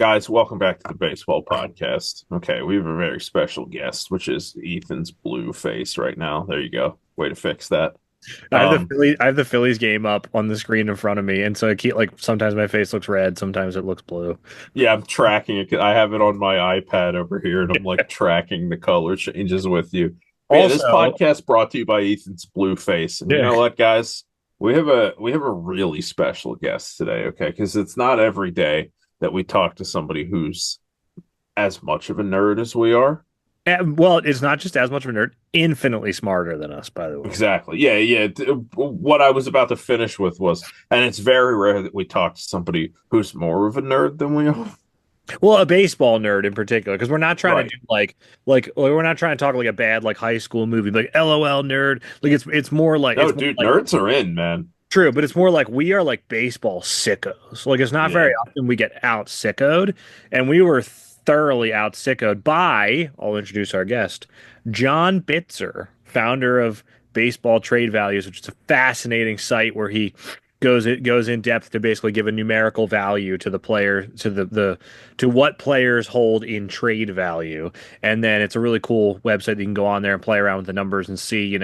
Guys, welcome back to the baseball podcast. Okay, we have a very special guest, which is Ethan's blue face right now. There you go. Way to fix that. Um, I have the Phillies game up on the screen in front of me, and so I keep like sometimes my face looks red, sometimes it looks blue. yeah, I'm tracking it. I have it on my iPad over here, and I'm like tracking the color changes with you. But yeah, this Also, podcast brought to you by Ethan's blue face. And you yeah, know what, guys? We have a really special guest today, okay? Because it's not every day that we talk to somebody who's as much of a nerd as we are. well, it's not just as much of a nerd, infinitely smarter than us, by the way. Exactly. Yeah, yeah. What I was about to finish with was, and it's very rare that we talk to somebody who's more of a nerd than we are. Well, a baseball nerd in particular, because we're not trying to Right. do like we're not trying to talk like a bad like high school movie, like LOL nerd. Like it's more like No, dude, nerds are in, man. true, but it's more like we are like baseball sickos. Like it's not Yeah. very often we get out sickoed, and we were thoroughly out sickoed by, I'll introduce our guest, John Bitzer, founder of Baseball Trade Values, which is a fascinating site where he goes in depth to basically give a numerical value to the player to the to what players hold in trade value. And then it's a really cool website that you can go on there and play around with the numbers and see,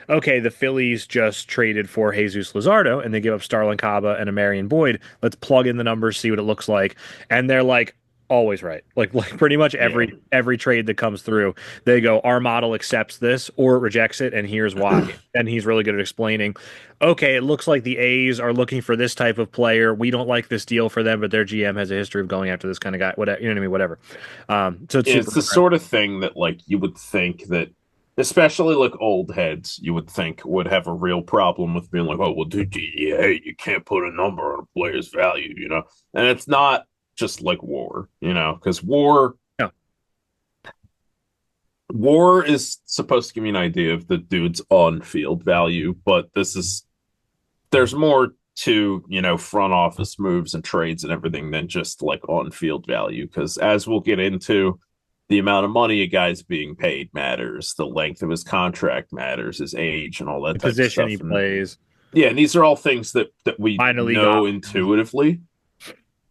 okay, the Phillies just traded for Jesus Luzardo and they give up Starlin Caba and a Marion Boyd. Let's plug in the numbers, see what it looks like. And they're like always right. Like pretty much Yeah. every trade that comes through, they go, our model accepts this or it rejects it, and here's why. And he's really good at explaining, okay, it looks like the A's are looking for this type of player. We don't like this deal for them, but their GM has a history of going after this kind of guy. Whatever, you know what I mean? Whatever. So it's super It's the sort of thing that like you would think that especially like old heads, you would think would have a real problem with being like, oh well, dude, yeah, you can't put a number on a player's value, you know? And it's not just like war, you know, because no. war is supposed to give you an idea of the dude's on field value, but there's more to, you know, front office moves and trades and everything than just like on field value. Because as we'll get into, the amount of money a guy's being paid matters, the length of his contract matters, his age, and all that The type of position he stuff. And plays, yeah, and these are all things that we minor league know options. intuitively,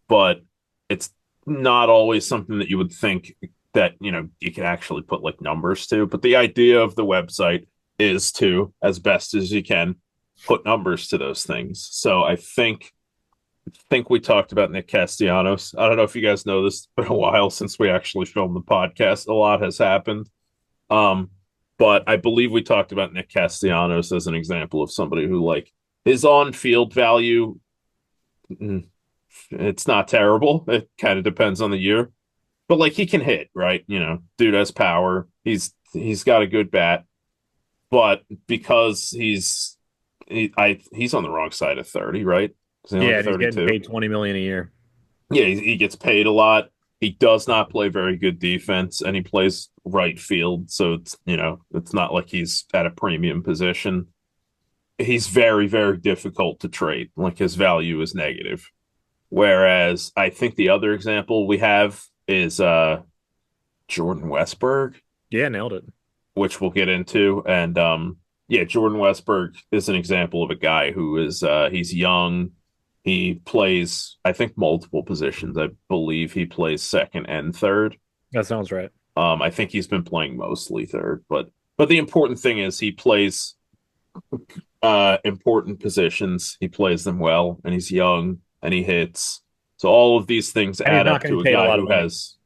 but it's not always something that you would think that, you know, you can actually put like numbers to. But the idea of the website is to, as best as you can, put numbers to those things. So I think we talked about Nick Castellanos. I don't know if you guys know this. It's been a while since we actually filmed the podcast. A lot has happened. Um, but I believe we talked about Nick Castellanos as an example of somebody who like his on-field value, mm, it's not terrible. It kind of depends on the year. But like he can hit, right? You know, dude has power. He's got a good bat, but because he's on the wrong side of 30, right? Is he Yeah, like and he's getting 32? paid 20 million a year. Yeah, he gets paid a lot. He does not play very good defense, and he plays right field, so it's, you know, it's not like he's at a premium position. He's very, very difficult to trade. Like his value is negative. Whereas I think the other example we have is Jordan Westberg, Yeah, nailed it. which we'll get into. And yeah, Jordan Westberg is an example of a guy who is he's young. He plays, I think, multiple positions. I believe he plays second and third. That sounds right. I think he's been playing mostly third, but the important thing is he plays important positions. He plays them well, and he's young and he hits. So all of these things And he's add not up getting to a paid a guy lot of who money. has,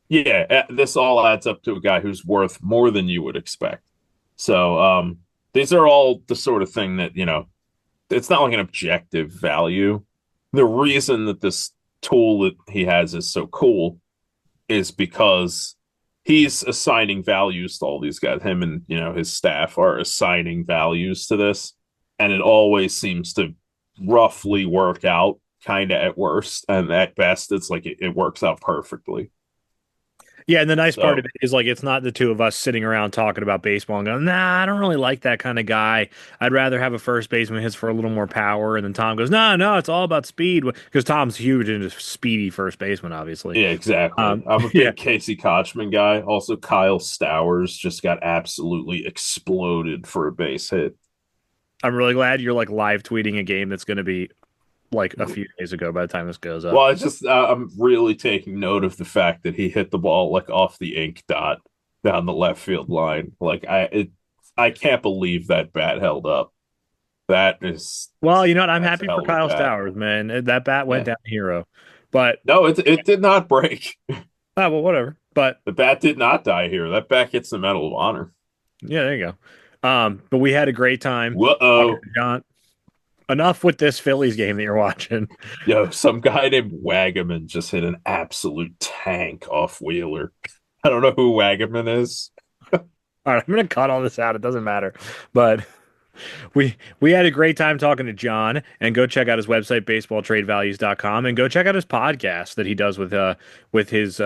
yeah, this all adds up to a guy who's worth more than you would expect. So these are all the sort of thing that, you know, it's not like an objective value. The reason that this tool that he has is so cool is because he's assigning values to all these guys. Him and, you know, his staff are assigning values to this, and it always seems to roughly work out kind of at worst, and at best it's like it works out perfectly. Yeah, and the nice part of So it is like it's not the two of us sitting around talking about baseball and going, nah, I don't really like that kind of guy. I'd rather have a first baseman who hits for a little more power. And then Tom goes, no, no, it's all about speed. Because Tom's huge into speedy first baseman, obviously. yeah, exactly. I'm a Yeah, big Casey Kochman guy. Also, Kyle Stowers just got absolutely exploded for a base hit. I'm really glad you're like live tweeting a game that's going to be like a few days ago by the time this goes Well, up. I just I'm really taking note of the fact that he hit the ball like off the ink dot down the left field line. I can't believe that bat held up. Well, you know what? I'm That's a happy for hell of a Kyle bat. Stowers, man. That bat went Yeah. down hero. But No, it did not break. well, whatever. But The bat did not die here. That bat gets the Medal of Honor. yeah, there you go. But we had a great time talking Whoa. to John. Enough with this Phillies game that you're watching. Yo, some guy named Wagaman just hit an absolute tank off Wheeler. I don't know who Wagaman is. All right, I'm gonna cut all this out. It doesn't matter. But we had a great time talking to John, and go check out his website baseballtradevalues.com, and go check out his podcast that he does with his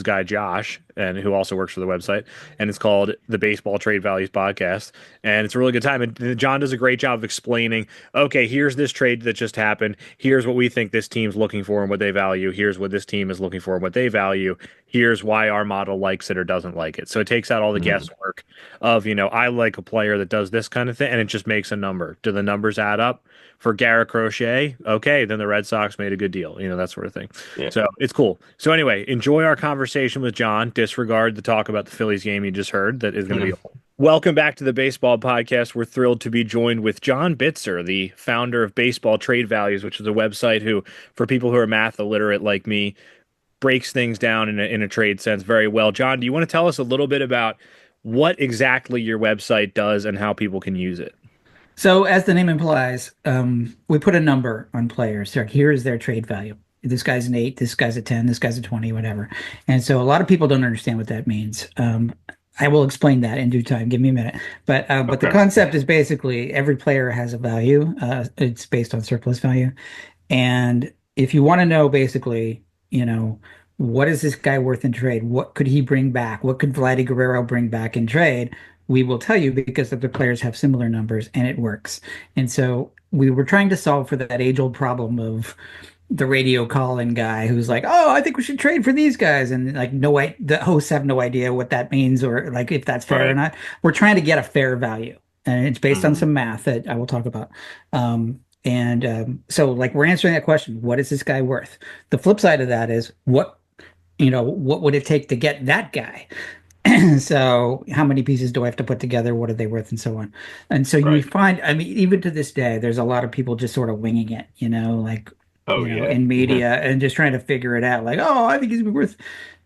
guy Josh, and who also works for the website, and it's called the Baseball Trade Values Podcast, and it's a really good time. And John does a great job of explaining, okay, here's this trade that just happened, here's what we think this team's looking for and what they value, here's what this team is looking for and what they value, here's why our model likes it or doesn't like it. So it takes out all the Mm, guesswork of, I like a player that does this kind of thing, and it just makes a number. Do the numbers add up for Garrett Crochet? Okay, then the Red Sox made a good deal, that sort of thing. yeah. So it's cool. So anyway, enjoy our conversation with John. Disregard the talk about the Phillies game you just heard. That is going to be. Welcome back to the Baseball Podcast. We're thrilled to be joined with John Bitzer, the founder of Baseball Trade Values, which is a website who, for people who are math illiterate like me, breaks things down in a trade sense very well. John, do you want to tell us a little bit about what exactly your website does and how people can use it? So, as the name implies, we put a number on players. So here is their trade value. This guy's an 8, this guy's a 10, this guy's a 20, whatever. And so a lot of people don't understand what that means. I will explain that in due time. Give me a minute. But the Okay. concept is basically every player has a value. It's based on surplus value. And if you want to know basically, what is this guy worth in trade? What could he bring back? What could Vladdy Guerrero bring back in trade? We will tell you because the players have similar numbers and it works. And so we were trying to solve for that age-old problem of the radio call-in guy who's like, "Oh, I think we should trade for these guys," and like no way, the hosts have no idea what that means or like if that's fair or Right. not. We're trying to get a fair value, and it's based on Mm, some math that I will talk about. So like we're answering that question, what is this guy worth? The flip side of that is what would it take to get that guy? So how many pieces do I have to put together? What are they worth and so on. And so you right. find, I mean, even to this day, there's a lot of people just sort of winging it, like, Oh yeah. in media and just trying to figure it out. Like, oh, I think he's worth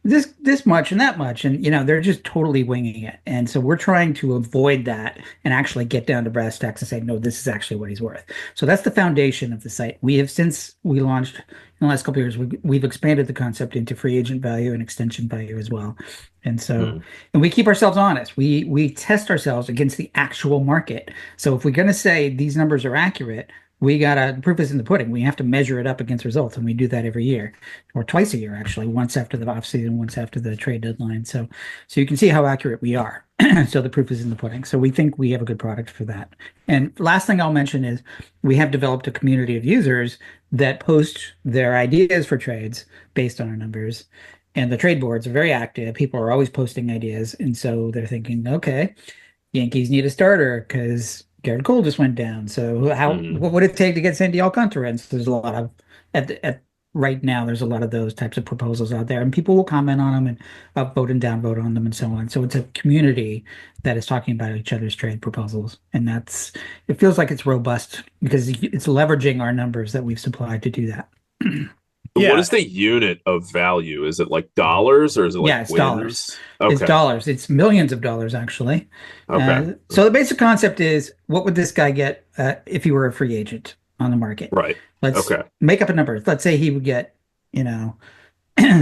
this much and that much. And, they're just totally winging it. And so we're trying to avoid that and actually get down to brass tacks and say, no, this is actually what he's worth. So that's the foundation of the site. We have, since we launched in the last couple of years, we've expanded the concept into free agent value and extension value as well. And so, Mm, and we keep ourselves honest. We test ourselves against the actual market. So if we're going to say these numbers are accurate, we gotta proof is in the pudding. We have to measure it up against results, and we do that every year, or twice a year actually. Once after the off season, once after the trade deadline. So you can see how accurate we are. So the proof is in the pudding. So we think we have a good product for that. And last thing I'll mention is we have developed a community of users that post their ideas for trades based on our numbers. And the trade boards are very active. People are always posting ideas. And so they're thinking, okay, Yankees need a starter because Garrett Cole just went down. So mm. what would it take to get Sandy Alcantara? And so there's a lot of at right now there's a lot of those types of proposals out there, and people will comment on them and upvote and downvote on them and so on. So it's a community that is talking about each other's trade proposals, and it feels like it's robust because it's leveraging our numbers that we've supplied to do that. What Yeah, is the unit of value? Is it like dollars or is it like Yeah, it's dollars. wins? It's Okay. dollars. It's millions of dollars, actually. Okay. So the basic concept is, what would this guy get if he were a free agent on the market? Right. Let's Okay. make up a number. Let's say he would get, you know,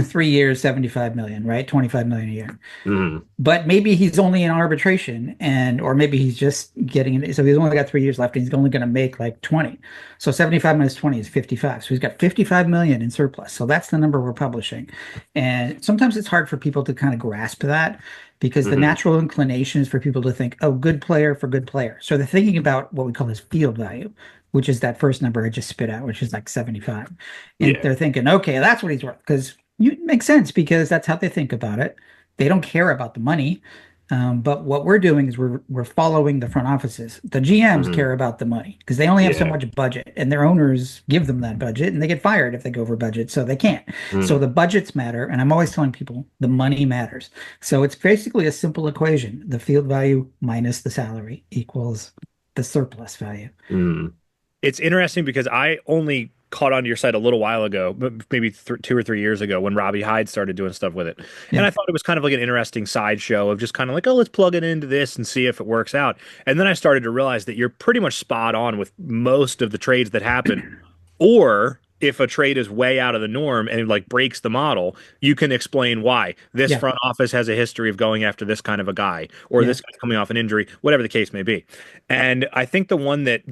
3 years, 75 million, right? 25 million a year. Mm, But maybe he's only in arbitration or maybe he's just getting it. So he's only got 3 years left and he's only going to make like 20. So 75 minus 20 is 55. So he's got 55 million in surplus. So that's the number we're publishing. And sometimes it's hard for people to kind of grasp that because the hmm. natural inclination is for people to think, oh, good player for good player. So they're thinking about what we call his field value, which is that first number I just spit out, which is like 75. And Yeah. they're thinking, okay, that's what he's worth because it makes sense because that's how they think about it. They don't care about the money. But what we're doing is we're following the front offices. The GMs Hmm. care about the money because they only have so Yeah. much budget, and their owners give them that budget, and they get fired if they go over budget, so they can't. So Mm. the budgets matter, and I'm always telling people the money matters. So it's basically a simple equation: the field value minus the salary equals the surplus value. Mm. It's interesting because I only caught onto your site a little while ago, maybe 2 or 3 years ago when Robbie Hyde started doing stuff with it. And Yeah, I thought it was kind of like an interesting sideshow of just kind of like, oh, let's plug it into this and see if it works out. And then I started to realize that you're pretty much spot on with most of the trades that happen. Or if a trade is way out of the norm and it like breaks the model, you can explain why. This yeah, front office has a history of going after this kind of a guy, or yeah. this guy's coming off an injury, whatever the case may be. And I think the one that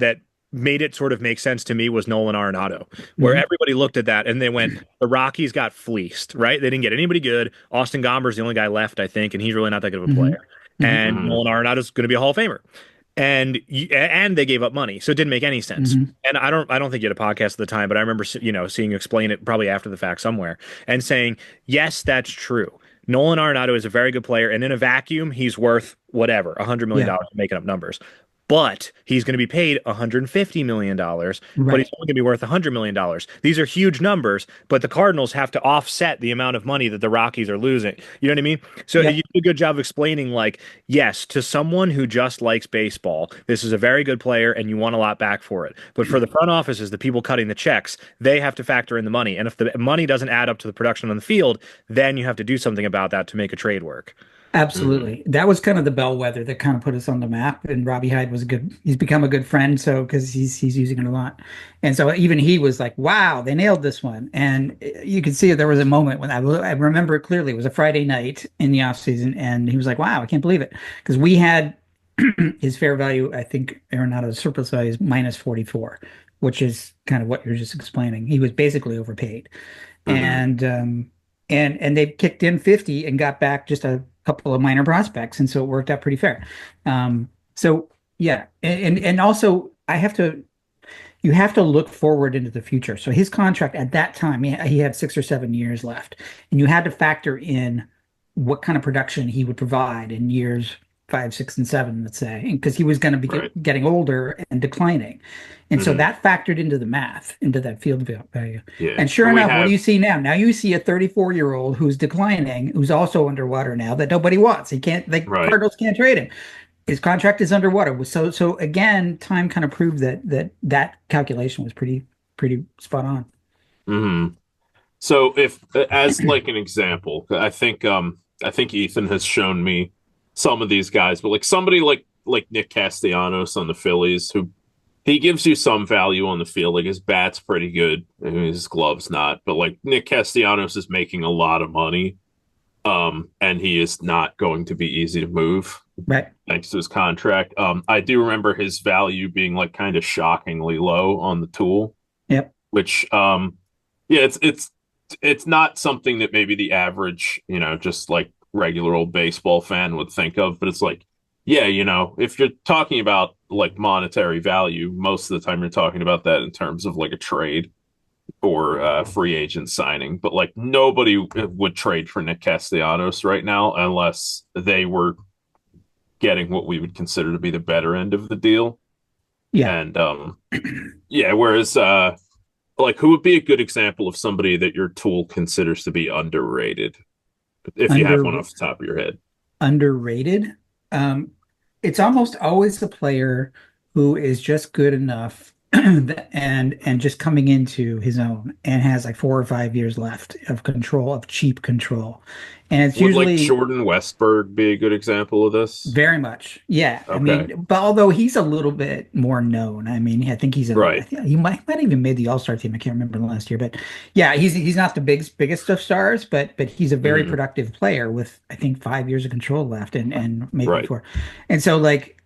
made it sort of make sense to me was Nolan Arenado, where Hmm. everybody looked at that and they went, the Rockies got fleeced, right? They didn't get anybody good. Austin Gomber's the only guy left, I think, and he's really not that good of a Hmm. player. Hmm. And Hmm. Nolan Arenado's going to be a Hall of Famer. And they gave up money, so it didn't make any sense. Hmm. And I don't think you had a podcast at the time, but I remember seeing you explain it probably after the fact somewhere and saying, yes, that's true. Nolan Arenado is a very good player, and in a vacuum, he's worth whatever, $100 million Yeah, dollars, making up numbers. But he's going to be paid $150 million, dollars, but he's right. only going to be worth $100 million. These are huge numbers, but the Cardinals have to offset the amount of money that the Rockies are losing. You know what I mean? So you Yep. did a good job of explaining, like, yes, to someone who just likes baseball, this is a very good player and you want a lot back for it. But for the front offices, the people cutting the checks, they have to factor in the money. And if the money doesn't add up to the production on the field, then you have to do something about that to make a trade work. Hmm. Absolutely. That was kind of the bellwether that kind of put us on the map. And Robbie Hyde was a good, he's become a good friend. So, because he's using it a lot. And so even he was like, wow, they nailed this one. And you could see there was a moment when I remember it clearly. It was a Friday night in the off season. And he was like, wow, I can't believe it. Because we had his fair value, I think Arenado's surplus value is minus 44, which is kind of what you're just explaining. He was basically overpaid. Hmm. And they kicked in 50 and got back just a couple of minor prospects, and so it worked out pretty fair. So yeah, and also I have to you have to look forward into the future. So his contract at that time, he had 6 or 7 years left, and you had to factor in what kind of production he would provide in years five, six, and seven, let's say, because he was going to be Right. getting older and declining. And so Hmm. that factored into the math, into that field value. Yeah. And sure And we enough, what do have you see now? Now you see a 34-year-old who's declining, who's also underwater now that nobody wants. He can't, the right. Cardinals can't trade him. His contract is underwater. So again, time kind of proved that calculation was pretty spot on. Hmm. So if as like an example, I think Ethan has shown me some of these guys, but like somebody like Nick Castellanos on the Phillies, who he gives you some value on the field. Like his bat's pretty good, I mean, his glove's not, but like Nick Castellanos is making a lot of money, and he is not going to be easy to move Right. thanks to his contract. I do remember his value being like kind of shockingly low on the tool, Yep. which yeah, it's not something that maybe the average, just like regular old baseball fan would think of, but it's like, yeah, if you're talking about like monetary value, most of the time you're talking about that in terms of like a trade or free agent signing. But like nobody would trade for Nick Castellanos right now unless they were getting what we would consider to be the better end of the deal. Yeah. And yeah, whereas like who would be a good example of somebody that your tool considers to be underrated if you have one Under off the top of your head? underrated. Um, it's almost always the player who is just good enough and just coming into his own and has like 4 or 5 years left of control, of cheap control. And it's Would like usually Jordan Westberg be a good example of this? very much. Yeah. I Okay. mean, but although he's a little bit more known, I mean, I think I Right. think he might even made the All-Star team. I can't remember the last year, but yeah, he's not the biggest of stars, but he's a very Hmm. productive player with I think 5 years of control left and maybe Right. four. And so like,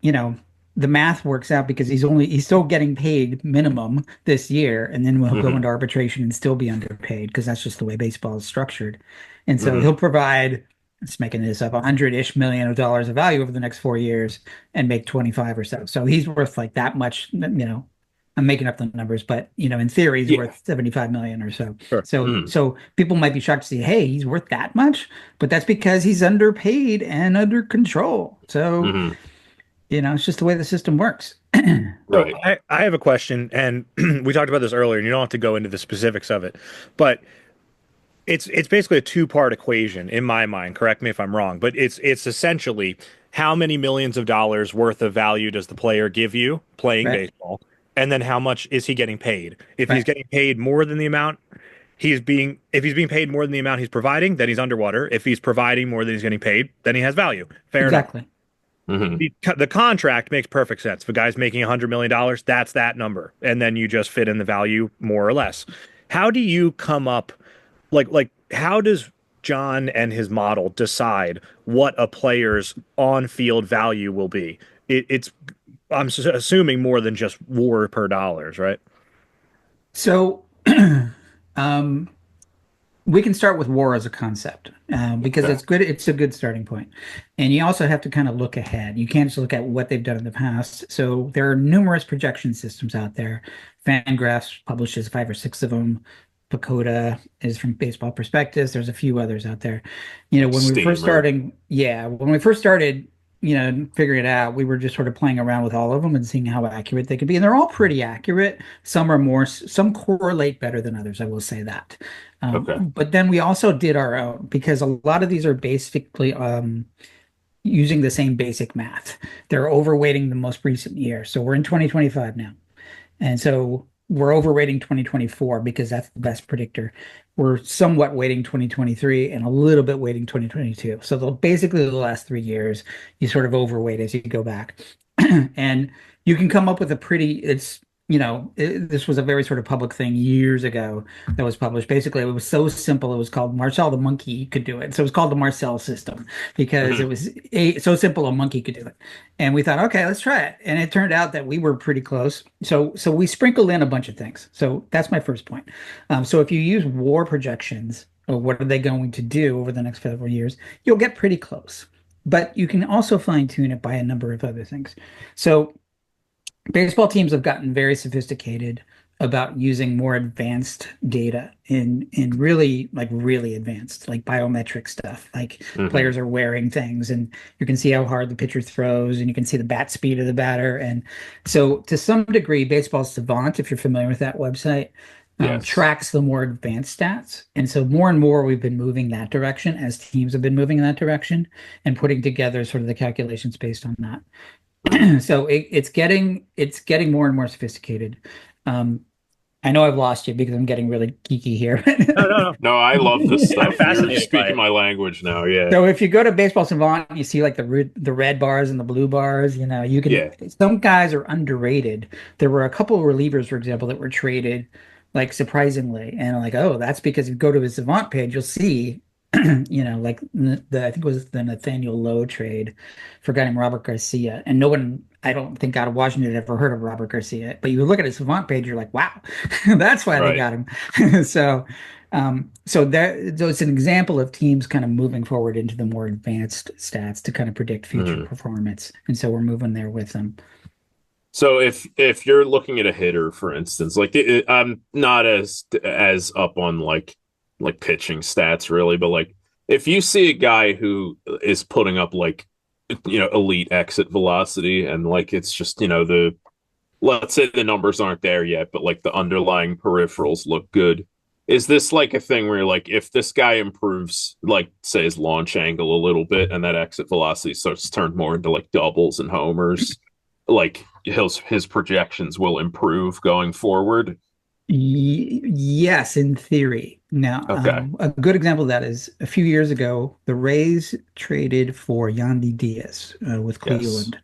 the math works out because he's still getting paid minimum this year, and then we'll go Hmm. into arbitration and still be underpaid because that's just the way baseball is structured. And so Hmm. he'll provide, just making this up, 100-ish million of dollars of value over the next 4 years and make 25 or so. So he's worth like that much, I'm making up the numbers, but in theory, he's Yeah. worth 75 million or so. Sure. So, Mm, so people might be shocked to see, hey, he's worth that much, but that's because he's underpaid and under control. So, hmm it's just the way the system works. So Right. I have a question, and we talked about this earlier, and you don't have to go into the specifics of it, but it's basically a two-part equation in my mind. Correct me if I'm wrong, but it's essentially how many millions of dollars worth of value does the player give you playing Right, baseball, and then how much is he getting paid? If he's right, getting paid more than the amount if he's being paid more than the amount he's providing, then he's underwater. If he's providing more than he's getting paid, then he has value. Fair enough. exactly. hmm The contract makes perfect sense. If a guy's making $100 million, that's that number, and then you just fit in the value more or less. How do you come up like how does John and his model decide what a player's on-field value will be? It's I'm assuming more than just WAR per dollars, right? So, um, we can start with war as a concept because Okay. it's good. It's a good starting point. And you also have to kind of look ahead. You can't just look at what they've done in the past. So there are numerous projection systems out there. Fangraphs publishes five or six of them. Pacoda is from Baseball Prospectus. There's a few others out there. Steamer. When we first started, figuring it out, we were just sort of playing around with all of them and seeing how accurate they could be. And they're all pretty accurate. Some correlate better than others, I will say that. Okay. But then we also did our own because a lot of these are basically using the same basic math. They're overweighting the most recent year. So we're in 2025 now. And so we're overweighting 2024 because that's the best predictor. We're somewhat weighting 2023 and a little bit weighting 2022. So basically the last 3 years, you sort of overweight as you go back. And you can come up with a pretty, this was a very sort of public thing years ago that was published. Basically, it was so simple. It was called Marcel the monkey could do it. So it was called the Marcel system because it hmm was so simple a monkey could do it. And we thought, okay, let's try it. And it turned out that we were pretty close. So we sprinkled in a bunch of things. So that's my first point. So if you use war projections, or what are they going to do over the next several years, you'll get pretty close. But you can also fine tune it by a number of other things. So baseball teams have gotten very sophisticated about using more advanced data in really advanced like biometric stuff. Like hmm players are wearing things and you can see how hard the pitcher throws and you can see the bat speed of the batter. And so to some degree, Baseball Savant, if you're familiar with that website, Yes. tracks the more advanced stats. And so more and more we've been moving that direction as teams have been moving in that direction and putting together sort of the calculations based on that. Mm. So it's getting more and more sophisticated. Um, I know I've lost you because I'm getting really geeky here. No, no, no. No, I love this I'm stuff. You're fascinated by speaking it. my language now. Yeah. So if you go to Baseball Savant, you see like the red bars and the blue bars. You can Yeah. some guys are underrated. There were a couple of relievers, for example, that were traded like surprisingly, and like, oh, that's because if you go to his Savant page, you'll see, like I think it was the Nathaniel Lowe trade for a guy named Robert Garcia, and no one, I don't think out of Washington had ever heard of Robert Garcia, but you look at his Savant page, you're like, wow, that's why they Right. got him. So. So it's an example of teams kind of moving forward into the more advanced stats to kind of predict future Mhm. performance. And so we're moving there with them. So if you're looking at a hitter, for instance, like I'm not as up on like pitching stats really, but like if you see a guy who is putting up like elite exit velocity and like it's just the let's say the numbers aren't there yet, but like the underlying peripherals look good. Is this like a thing where like if this guy improves like say his launch angle a little bit and that exit velocity starts to turn more into like doubles and homers, like his projections will improve going forward? Yes, in theory. Now, Okay. a good example of that is a few years ago, the Rays traded for Yandy Diaz with Yes. Cleveland.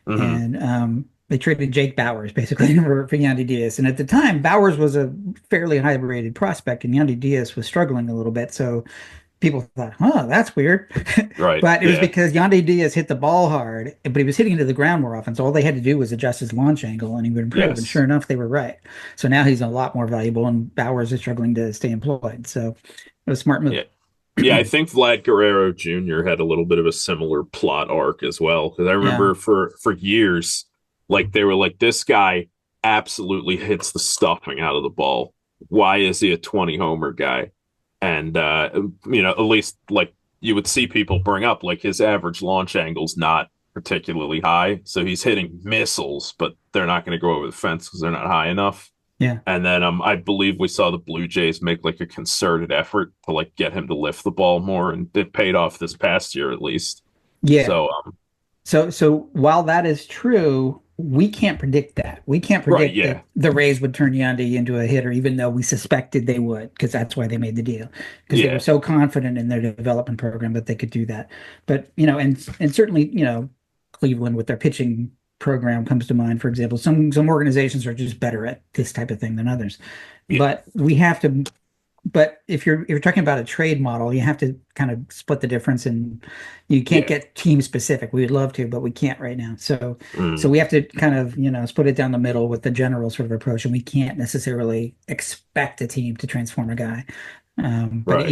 hmm And they traded Jake Bowers basically for Yandy Diaz. And at the time, Bowers was a fairly high rated prospect, and Yandy Diaz was struggling a little bit. So people thought, oh, that's weird. Right. But it was Yeah. because Yandy Diaz hit the ball hard, but he was hitting into the ground more often. So all they had to do was adjust his launch angle and he would improve. And Yes. sure enough, they were right. So now he's a lot more valuable, and Bowers is struggling to stay employed. So it was a smart move. Yeah. Yeah, I think Vlad Guerrero Jr. had a little bit of a similar plot arc as well. Because I Yeah. remember for years, like they were like this guy. absolutely hits the stuffing out of the ball. Why is he a 20 homer guy? And at least like you would see people bring up like his average launch angle's not particularly high, so he's hitting missiles, but they're not going to go over the fence because they're not high enough. Yeah. And then I believe we saw the Blue Jays make like a concerted effort to like get him to lift the ball more, and it paid off this past year at least. Yeah. So So while that is true, we can't predict that. We can't right, predict that yeah, the Rays would turn Yandy into a hitter, even though we suspected they would, because that's why they made the deal, because they were yeah, so confident in their development program that they could do that. But and certainly, Cleveland with their pitching program comes to mind, for example. Some organizations are just better at this type of thing than others. yeah, But we have to but if you're talking about a trade model, you have to kind of split the difference, and you can't yeah. get team specific. We would love to, but we can't right now. So Mm, we have to kind of, split it down the middle with the general sort of approach, and we can't necessarily expect a team to transform a guy. But right.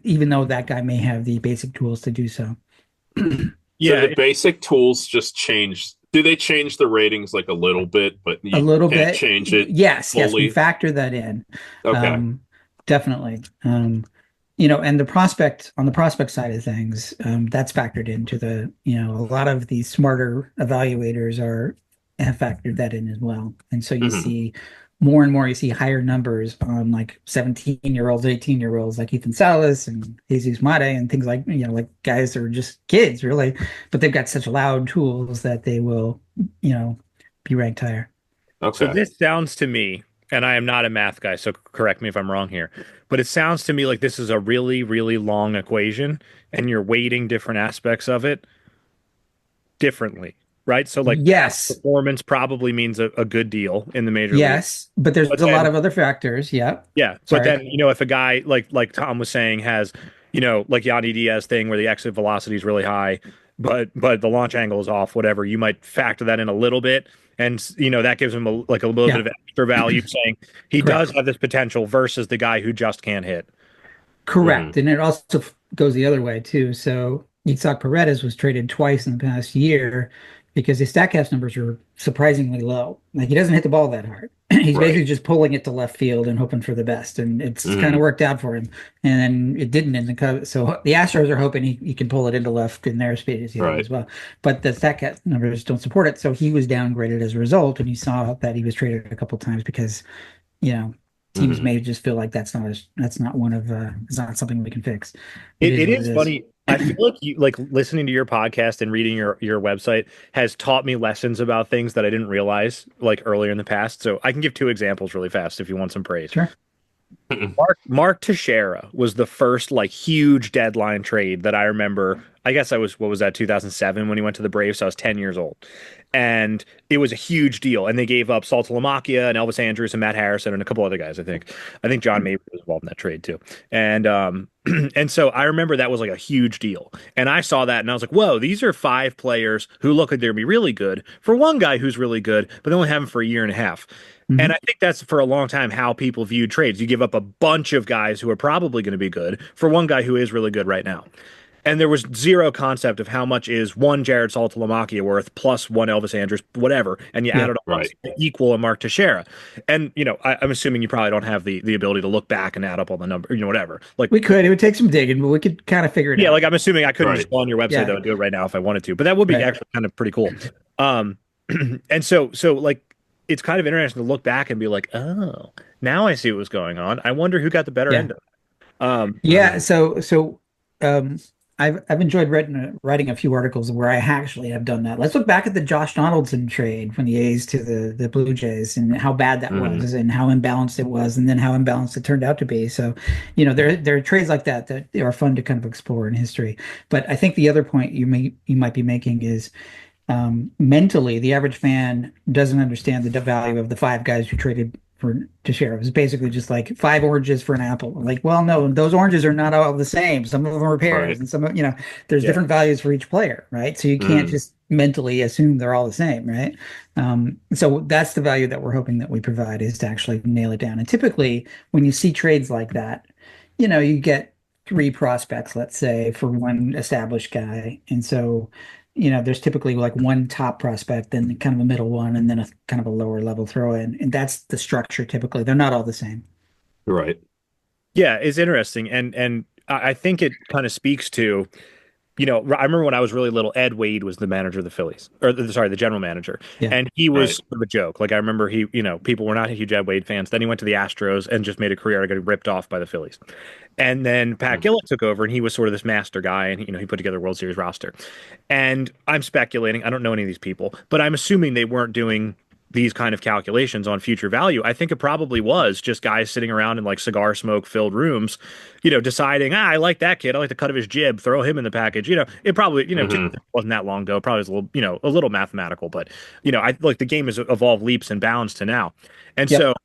even though that guy may have the basic tools to do so. So Yeah, the basic tools just change. Do they change the ratings like a little bit, but A you little can't bit. change it Yes, we fully? factor that in. Okay. Um, Definitely. And on the prospect side of things, that's factored into a lot of the smarter evaluators have factored that in as well. And so you Hmm. see more and more, you see higher numbers on like 17-year-olds, 18-year-olds like Ethan Salas and Jesus Mate and things like, like guys that are just kids really, but they've got such loud tools that they will, you know, be ranked higher. so Okay. this sounds to me, and I am not a math guy, so correct me if I'm wrong here, but it sounds to me like this is a really, really long equation, and you're weighting different aspects of it differently, right? So like past Yes. performance probably means a good deal in the major league. Yes, but there's But a lot then of other factors. Yeah. yeah, but Sorry. then if a guy like Tom was saying has like Yandy Diaz thing where the exit velocity is really high, but the launch angle is off, whatever, you might factor that in a little bit, and that gives him like a little bit Yeah, of extra value, saying he does correct. have this potential versus the guy who just can't hit. Correct. Hmm. And it also goes the other way too. So Itzhak Paredes was traded twice in the past year because his StatCast numbers are surprisingly low. Like he doesn't hit the ball that hard. He's basically Right. just pulling it to left field and hoping for the best. And it's kind of Hmm. worked out for him. And then it didn't in the Cubs. So the Astros are hoping he can pull it into left in their stadium Right. as well. But the StatCast numbers don't support it. So he was downgraded as a result. And you saw that he was traded a couple times because teams Hmm. may just feel like that's not one of it's not something we can fix. It It, is it what it is is. funny. I feel like you like listening to your podcast and reading your website has taught me lessons about things that I didn't realize like earlier in the past. So I can give two examples really fast if you want some praise. Sure. Mark Teixeira was the first like huge deadline trade that I remember. I guess I was what was that 2007 when he went to the Braves. So I was 10 years old, and it was a huge deal. And they gave up Saltalamacchia and Elvis Andrus and Matt Harrison and a couple other guys. I think John Mabry was involved in that trade too. And and so I remember that was like a huge deal. And I saw that and I was like, whoa, these are five players who look like they're gonna be really good for one guy who's really good, but they only have him for a year and a half. And Hmm. I think that's for a long time how people viewed trades. You give up a bunch of guys who are probably going to be good for one guy who is really good right now. And there was zero concept of how much is one Jared Saltalamacchia worth plus one Elvis Andrus, whatever, and you add Yeah. it all up Right. to equal a Mark Teixeira. And I'm assuming you probably don't have the ability to look back and add up all the number, whatever. Like We could. It would take some digging, but we could kind of figure it yeah, out. like I'm assuming I couldn't Right. just go on your website Yeah. though and do it right now if I wanted to, but that would be Right. actually kind of pretty cool. Um, and so like it's kind of interesting to look back and be like, oh, now I see what was going on. I wonder who got the better Yeah. end of it. Yeah. So um, I've enjoyed writing a few articles where I actually have done that. Let's look back at the Josh Donaldson trade from the A's to the Blue Jays and how bad that Hmm. was and how imbalanced it was, and then how imbalanced it turned out to be. So, there are trades like that are fun to kind of explore in history. But I think the other point you might be making is mentally, the average fan doesn't understand the value of the five guys who traded for to share. It was basically just like five oranges for an apple. Like, well, no, those oranges are not all the same. Some of them are pears, Right. and there's Yeah. different values for each player, right? So you can't Hmm. just mentally assume they're all the same, right? So that's the value that we're hoping that we provide is to actually nail it down. And typically, when you see trades like that, you get three prospects, let's say, for one established guy, and so there's typically like one top prospect, then kind of a middle one, and then a kind of a lower level throw in. And that's the structure typically. They're not all the same. Right. Yeah, it's interesting, and I think it kind of speaks to, I remember when I was really little, Ed Wade was the manager of the Phillies, or sorry, the general manager, Yeah. and he was Right. sort of a joke. Like I remember people were not huge Ed Wade fans. Then he went to the Astros and just made a career out of getting ripped off by the Phillies. And then Pat Mhm. Gillett took over, and he was sort of this master guy, and he put together a World Series roster. And I'm speculating, I don't know any of these people, but I'm assuming they weren't doing these kind of calculations on future value. I think it probably was just guys sitting around in like cigar smoke filled rooms, deciding, I like that kid. I like the cut of his jib, throw him in the package. It probably, Mhm. wasn't that long ago. Probably was a little, a little mathematical, but I like the game has evolved leaps and bounds to now. And so Yep.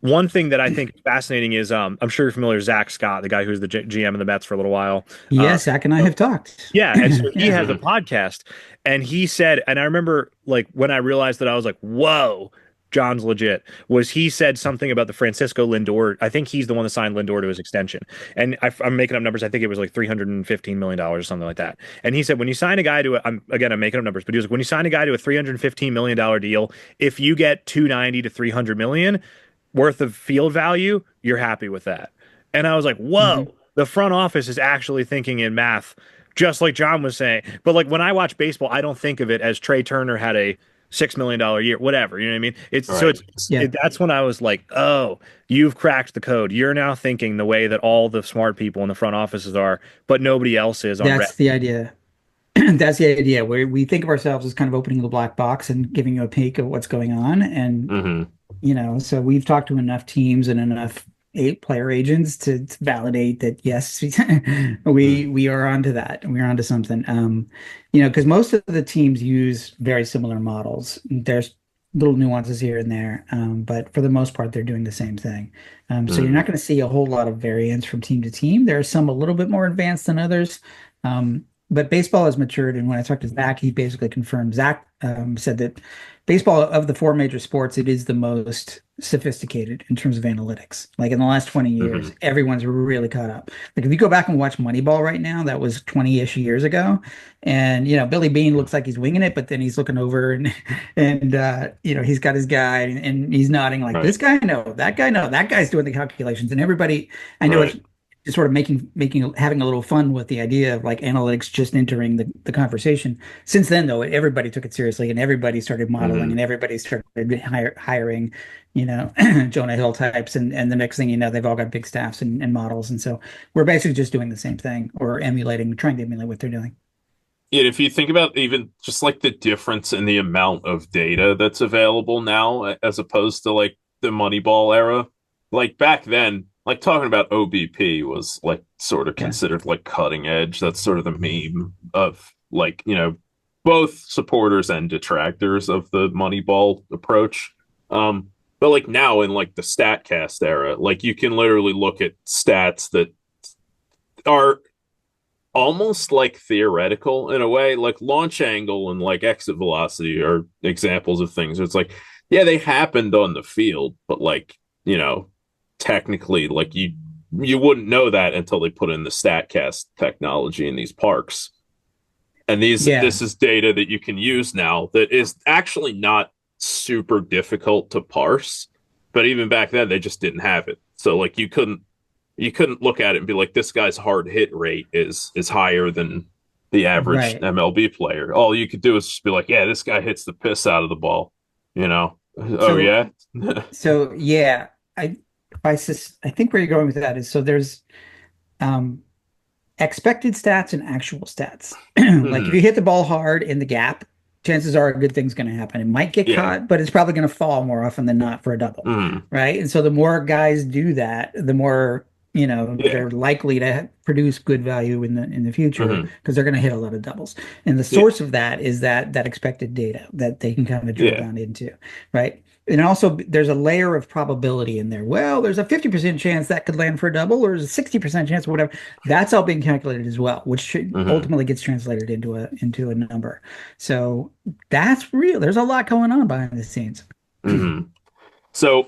one thing that I think is fascinating is I'm sure you're familiar with Zach Scott, the guy who's the GM of the Mets for a little while. Uh, Yes, Zach and I have talked. yeah, and so he Yeah. has a Mhm. podcast, and he said, and I remember like when I realized that I was like, "Whoa, John's legit." Was he said something about the Francisco Lindor? I think he's the one that signed Lindor to his extension, and I'm making up numbers. I think it was like $315 million or something like that. And he said when you sign a guy to I'm making up numbers, but he was like, when you sign a guy to a $315 million deal, if you get 290 to 300 million worth of field value, you're happy with that. And I was like, Mhm. "Whoa." The front office is actually thinking in math just like John was saying. But like when I watch baseball, I don't think of it as Trey Turner had a $6 million year, whatever. You know what I mean? Right. Yeah. That's when I was like, oh, you've cracked the code. You're now thinking the way that all the smart people in the front offices are, but nobody else is on red. That's the idea. That's the idea where we think of ourselves as kind of opening the black box and giving you a peek of what's going on. And Hmm. so we've talked to enough teams and enough player agents to validate that yes, we are onto that. We're onto something. Because most of the teams use very similar models. There's little nuances here and there, but for the most part, they're doing the same thing. So you're not Hmm. going to see a whole lot of variance from team to team. There are some a little bit more advanced than others. But baseball has matured, and when I talked to Zach, he basically confirmed. Zach said that baseball of the four major sports, it is the most sophisticated in terms of analytics. Like in the last 20 years, Hmm. everyone's really caught up. Like if you go back and watch Moneyball right now, that was 20-ish years ago. And Billy Bean looks like he's winging it, but then he's looking over and he's got his guy and he's nodding like Right. this guy, no, that guy, no, that guy's doing the calculations. And everybody, I know it's Right. just sort of having a little fun with the idea of like analytics just entering the conversation. Since then, though, everybody took it seriously and everybody started modeling and Hmm. everybody started hiring, Jonah Hill types. And the next thing you know, they've all got big staffs and models. And so we're basically just doing the same thing or trying to emulate what they're doing. Yeah, if you think about even just like the difference in the amount of data that's available now as opposed to like the Moneyball era, like back then, like talking about OBP was like sort of Yeah. considered like cutting edge. That's sort of the meme of like, both supporters and detractors of the Moneyball approach. But like now in like the StatCast era, like you can literally look at stats that are almost like theoretical in a way. Like launch angle and like exit velocity are examples of things. It's like, yeah, they happened on the field, but like, you know, technically, like you wouldn't know that until they put in the Statcast technology in these parks. And Yeah. this is data that you can use now that is actually not super difficult to parse. But even back then, they just didn't have it. So like you couldn't look at it and be like, this guy's hard hit rate is higher than the average Right. MLB player. All you could do is just be like, yeah, this guy hits the piss out of the ball. You know? Oh So yeah. yeah, I I think where you're going with that is so there's um expected stats and actual stats. Like if Hmm. you hit the ball hard in the gap, chances are a good thing's going to happen. It might get Yeah. caught, but it's probably going to fall more often than not for a double, Hmm. right? And so the more guys do that, the more, Yeah. they're likely to produce good value in the future Hmm. because they're going to hit a lot of doubles. And the Yeah. source of that is that expected data that they can kind of drill Yeah. down into, right? And also, there's a layer of probability in there. Well, there's a 50% chance that could land for a double, or there's a 60% chance, or whatever. That's all being calculated as well, which Hmm. ultimately gets translated into a number. So that's real. There's a lot going on behind the scenes. Hmm. So,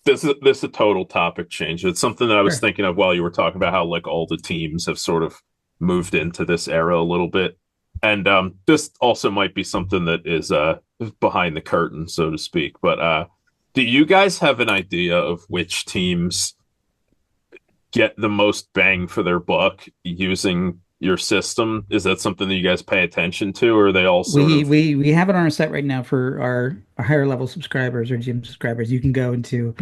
this is a total topic change. It's something that I was Sure. thinking of while you were talking about how like all the teams have sort of moved into this era a little bit. And this also might be something that is behind the curtain, so to speak. But do you guys have an idea of which teams get the most bang for their buck using your system? Is that something that you guys pay attention to, or are they all sort We of? we we have it on our site right now for our higher level subscribers or gym subscribers. You can go into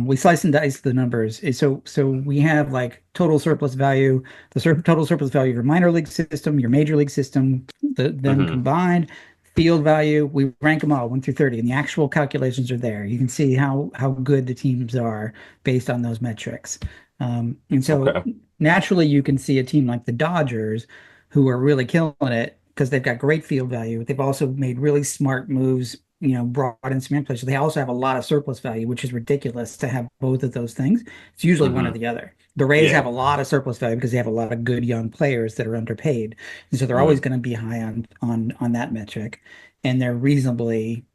we slice and dice the numbers. So we have like total surplus value, the total surplus value of your minor league system, your major league system, them Mhm, combined, field value. We rank them all 1 through 30, and the actual calculations are there. You can see how good the teams are based on those metrics. And so okay. naturally, you can see a team like the Dodgers who are really killing it because they've got great field value. They've also made really smart moves, brought in some players. So they also have a lot of surplus value, which is ridiculous to have both of those things. It's usually one or Hmm. the other. The Rays Yeah. have a lot of surplus value because they have a lot of good young players that are underpaid. And so they're always Mm, going to be high on that metric. And they're reasonably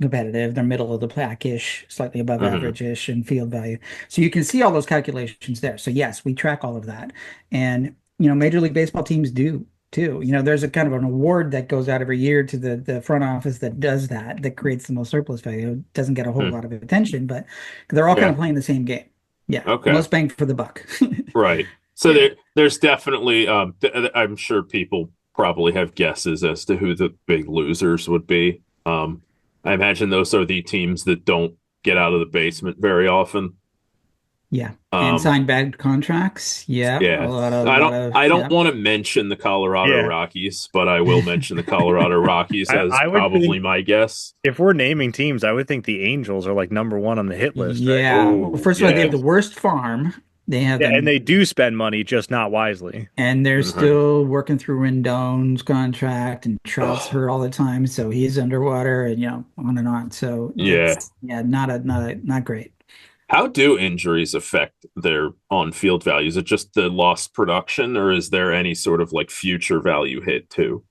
competitive. They're middle of the pack-ish, slightly above hmm. average-ish in field value. So you can see all those calculations there. So yes, we track all of that. And Major League Baseball teams do too. There's a kind of an award that goes out every year to the front office that does that, that creates the most surplus value. It doesn't get a whole Mm. lot of attention, but they're all kind Yeah. of playing the same game. Yeah, Okay. most bang for the buck. Right. So Yeah. there's definitely I'm sure people probably have guesses as to who the big losers would be. I imagine those are the teams that don't get out of the basement very often. Yeah. And Um, sign bad contracts. Yeah. A yeah. lot of, I lot don't of, I don't yeah. want to mention the Colorado Yeah. Rockies, but I will mention the Colorado Rockies as I would probably think my guess. if we're naming teams, I would think the Angels are like number one on the hit list, right? Yeah. Well, Oh, first of all, they have yeah. the worst farm. They have Yeah, and them, they do spend money, just not wisely. and they're Hmm. still working through Rendon's contract, and Trout's Oh, hurt all the time, so he's underwater, and on and on. So yeah. it's yeah, not great. How do injuries affect their on-field value? Is it just the lost production, or is there any sort of like future value hit too?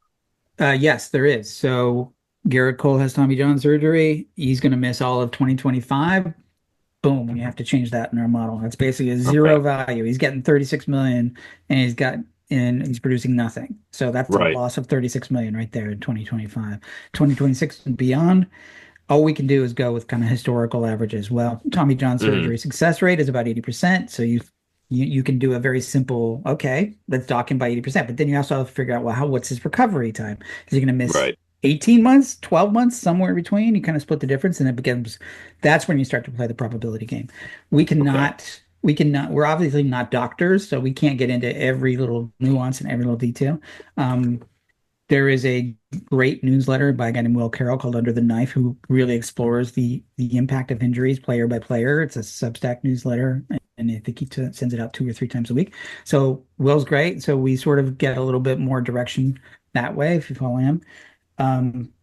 Yes, there is. So Garrett Cole has Tommy John surgery. He's going to miss all of 2025. Boom, you have to change that in our model. That's basically a Okay. zero value. He's getting 36 million and he's producing nothing. So that's a Right. loss of 36 million right there in 2025. 2026 and beyond, all we can do is go with kind of historical averages. Well, Tommy John Hmm. surgery success rate is about 80%. So you can do a very simple, okay, let's dock him by 80%. But then you also have to figure out, well, what's his recovery time? Is he going to miss Right. 18 months, 12 months, somewhere in between? You kind of split the difference and it becomes that's when you start to play the probability game. Okay. We're obviously not doctors, so we can't get into every little nuance and every little detail. Um, there is a great newsletter by a guy named Will Carroll called Under the Knife, who really explores the impact of injuries player by player. It's a Substack newsletter, and I think he sends it out 2 or 3 times a week. So Will's great. So we sort of get a little bit more direction that way, if you follow him.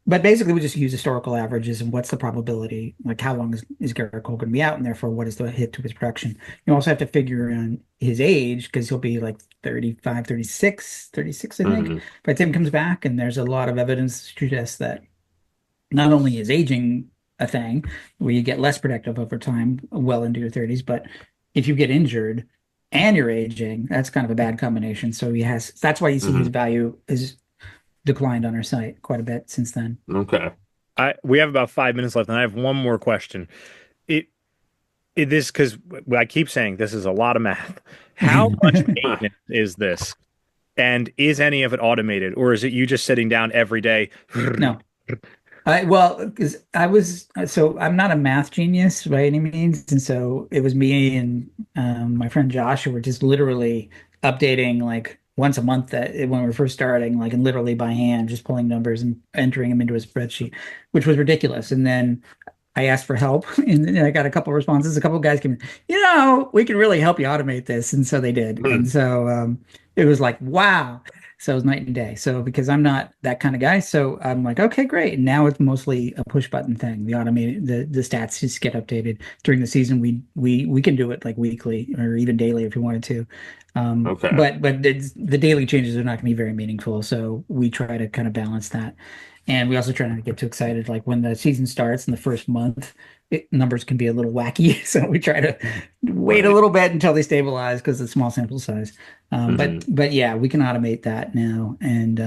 But basically, we just use historical averages and what's the probability, like how long is Garrett Cole going to be out, and therefore what is the hit to his production. You also have to figure in his age because he'll be like 35, 36, I think, Hmm. by the time he comes back. And there's a lot of evidence to suggest that not only is aging a thing where you get less productive over time, well into your 30s, but if you get injured and you're aging, that's kind of a bad combination. So that's why you see his Hmm. value is declined on our site quite a bit since then. Okay. I we have about 5 minutes left, and I have one more question. It this because I keep saying this is a lot of math. How much maintenance is this? And is any of it automated, or is it you just sitting down every day? No, well, because I'm not a math genius by any means, and so it was me and my friend Josh who were just literally updating like once a month when we were first starting, like and literally by hand, just pulling numbers and entering them into a spreadsheet, which was ridiculous. And then I asked for help, and I got a couple of responses. A couple of guys came, we can really help you automate this, and so they did. And so it was like, wow. So it was night and day. So because I'm not that kind of guy, so I'm like, okay, great. And now it's mostly a push button thing. The automated, the stats just get updated during the season. We can do it like weekly or even daily if we wanted to. Okay. But the daily changes are not going to be very meaningful. So we try to kind of balance that. And we also try not to get too excited. Like when the season starts in the first month, numbers can be a little wacky. So we try to wait a Right. little bit until they stabilize because it's small sample size. Hmm. But yeah, we can automate that now. And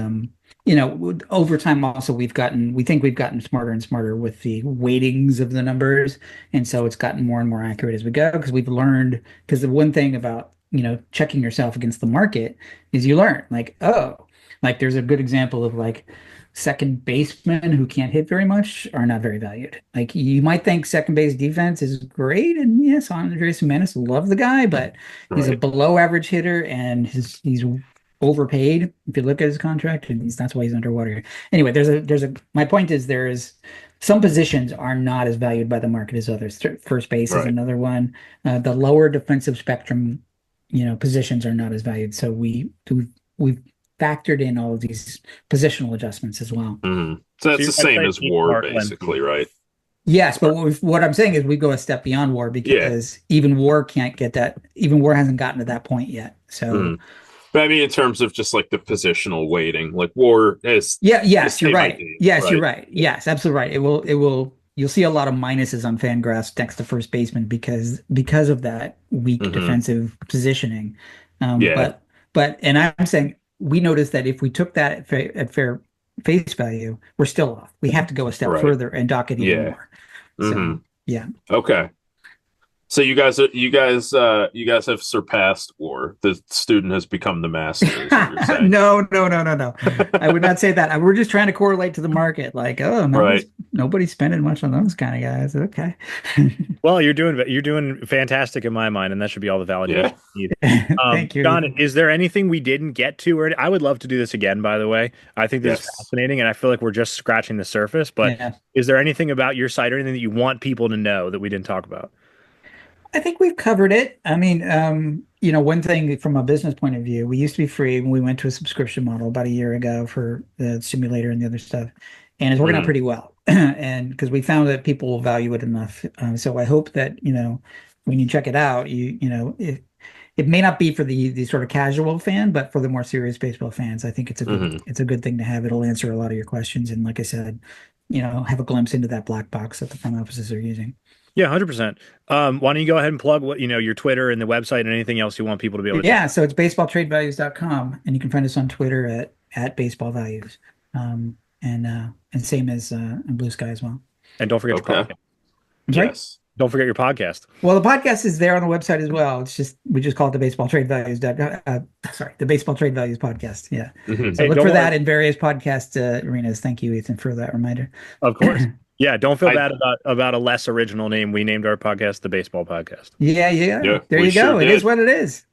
over time also we think we've gotten smarter and smarter with the weightings of the numbers. And so it's gotten more and more accurate as we go because we've learned, because the one thing about, checking yourself against the market is you learn like, oh, like there's a good example of like second basemen who can't hit very much are not very valued. Like you might think second base defense is great, and yes, Andres Gimenez, love the guy, but he's a Right. below average hitter and he's overpaid if you look at his contract, and that's why he's underwater. Anyway, there's a my point is there is some positions are not as valued by the market as others. First base is Right. another one. The lower defensive spectrum, positions are not as valued. So we've factored in all of these positional adjustments as well. Hmm. So So it's your the same website as needs war, smart basically, lenses. right? Yes, but what I'm saying is we go a step beyond war Yeah. because even war can't get that. Even war hasn't gotten to that point yet. So Hmm. But I mean, in terms of just like the positional weighting, like war is yeah, the yes, you're same right. idea, Yes, you're right? right. Yeah. Yes, absolutely right. It will. You'll see a lot of minuses on Fangraphs next to first baseman because of that weak Hmm. defensive positioning. Yeah. But I'm saying we noticed that if we took that at fair face value, we're still off. We have to go a step Right. further and dock it even Yeah. more. Hmm. So yeah. Okay. So you guys have surpassed war. The student has become the master, is what you're saying. No, no, no, no, no. I would not say that. We're just trying to correlate to the market. Like, oh, nobody's Right. nobody's spending much on those kind of guys. Okay. Well, you're doing fantastic in my mind, and that should be all the validation Yeah. you need. Thank you, John, Ethan. is there anything we didn't get to? Or I would love to do this again, by the way. I think this is Yes. fascinating, and I feel like we're just scratching the surface. But Yeah. is there anything about your site or anything that you want people to know that we didn't talk about? I think we've covered it. I mean, one thing from a business point of view, we used to be free when we went to a subscription model about a year ago for the simulator and the other stuff, and it's working out Hmm. pretty well. And because we found that people will value it enough, so I hope that when you check it out, it may not be for the sort of casual fan, but for the more serious baseball fans, I think Hmm. it's a good thing to have. It'll answer a lot of your questions, and like I said, have a glimpse into that black box that the front offices are using. Yeah, 100%. Why don't you go ahead and plug what your Twitter and the website and anything else you want people to be able to check? Yeah, so it's baseballtradevalues.com, and you can find us on Twitter at baseballvalues. And same as on Blue Sky as well. And don't forget your Okay. podcast. I'm sorry? Yes. Don't forget your podcast. Well, the podcast is there on the website as well. We just call it the Baseball Trade Values. The Baseball Trade Values podcast. Yeah. Hmm. So Hey, look don't for worry. that in various podcast arenas. Thank you, Ethan, for that reminder. Of course. Yeah, don't feel I bad about a less original name. We named our podcast the Baseball Podcast. Yeah, yeah. Yeah, There we you sure go. It is did. what it is.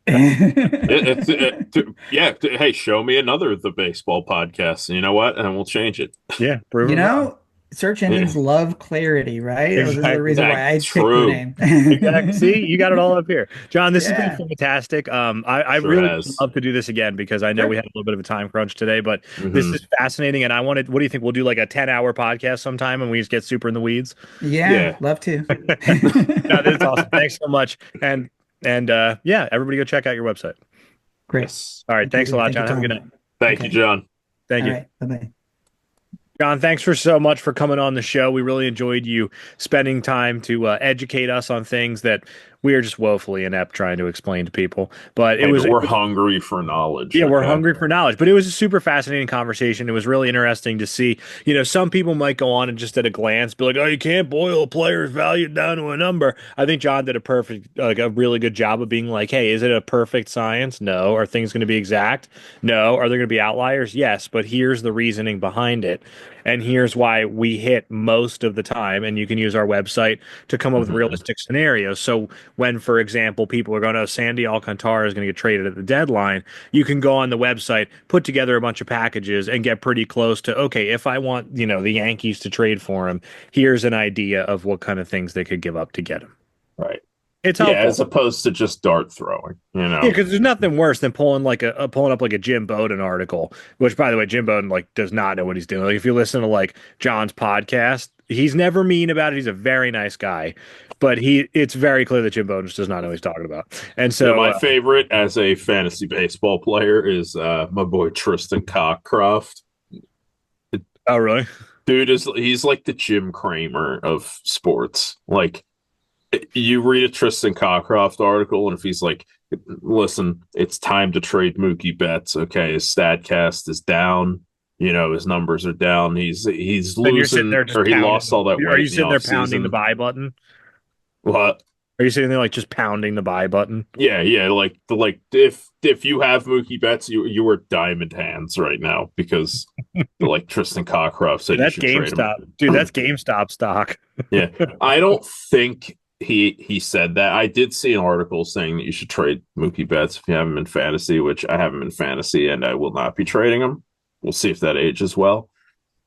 Yeah. Hey, show me another of the baseball podcasts. You know what? And we'll change it. Yeah, prove You them wrong. know, search Yeah. engines love clarity, right? This is the Exactly. reason why I picked the True. name. Exactly. See, you got it all up here. John, this has been Yeah, fantastic. I Sure really would has. love to do this again because I know we sure. had a little bit of a time crunch today, but this Hmm. is fascinating. And what do you think? We'll do like a 10-hour podcast sometime and we just get super in the weeds. Yeah, Yeah. love to. No, this is awesome. Thanks so much. And yeah, everybody go check out your website. Great. Yes. All right. Thank you. Thanks a lot, Thank you, John. Have a good Tom. night. Thank you, Okay. John. Thank All you. right. Bye-bye. John, thanks for so much for coming on the show. We really enjoyed you spending time to educate us on things that we are just woefully inept trying to explain to people. But Hey, but we're hungry for knowledge. yeah, we're Okay. hungry for knowledge, but it was a super fascinating conversation. It was really interesting to see. Some people might go on and just at a glance be like, "Oh, you can't boil a player's value down to a number." I think John did a really good job of being like, "Hey, is it a perfect science? No. Are things going to be exact? No. Are there going to be outliers? Yes. But here's the reasoning behind it, and here's why we hit most of the time. And you can use our website to come up with Hmm. realistic scenarios. So when, for example, people are going, "Oh, Sandy Alcantara is going to get traded at the deadline," you can go on the website, put together a bunch of packages, and get pretty close to, okay, if I want, the Yankees to trade for him, here's an idea of what kind of things they could give up to get him. Right. It's Yeah, as helpful. opposed to just dart throwing, Yeah, because there's nothing worse than pulling up like a Jim Bowden article, which by the way, Jim Bowden like does not know what he's doing. Like if you listen to like John's podcast, he's never mean about it. He's a very nice guy, but it's very clear that Jim Bowden just does not know what he's talking about. And You know, so my favorite as a fantasy baseball player is my boy Tristan Cockcroft. Oh, really? Dude is he's like the Jim Cramer of sports. Like you read a Tristan Cockcroft article, and if he's like, "Listen, it's time to trade Mookie Betts," okay, his Statcast is down. His numbers are down. He's Then you're sitting losing, there just or he pounding. lost all that Are weight you in the sitting there off pounding the season. buy button? What? Are you sitting there like just pounding the buy button? Yeah, yeah. Like if you have Mookie Betts, you are diamond hands right now because like Tristan Cockcroft Dude, said you that's should trade him. GameStop. Dude, that's GameStop stock. Yeah, I don't think he said that. I did see an article saying that you should trade Mookie Betts if you have him in fantasy, which I have him in fantasy, and I will not be trading him. We'll see if that ages well.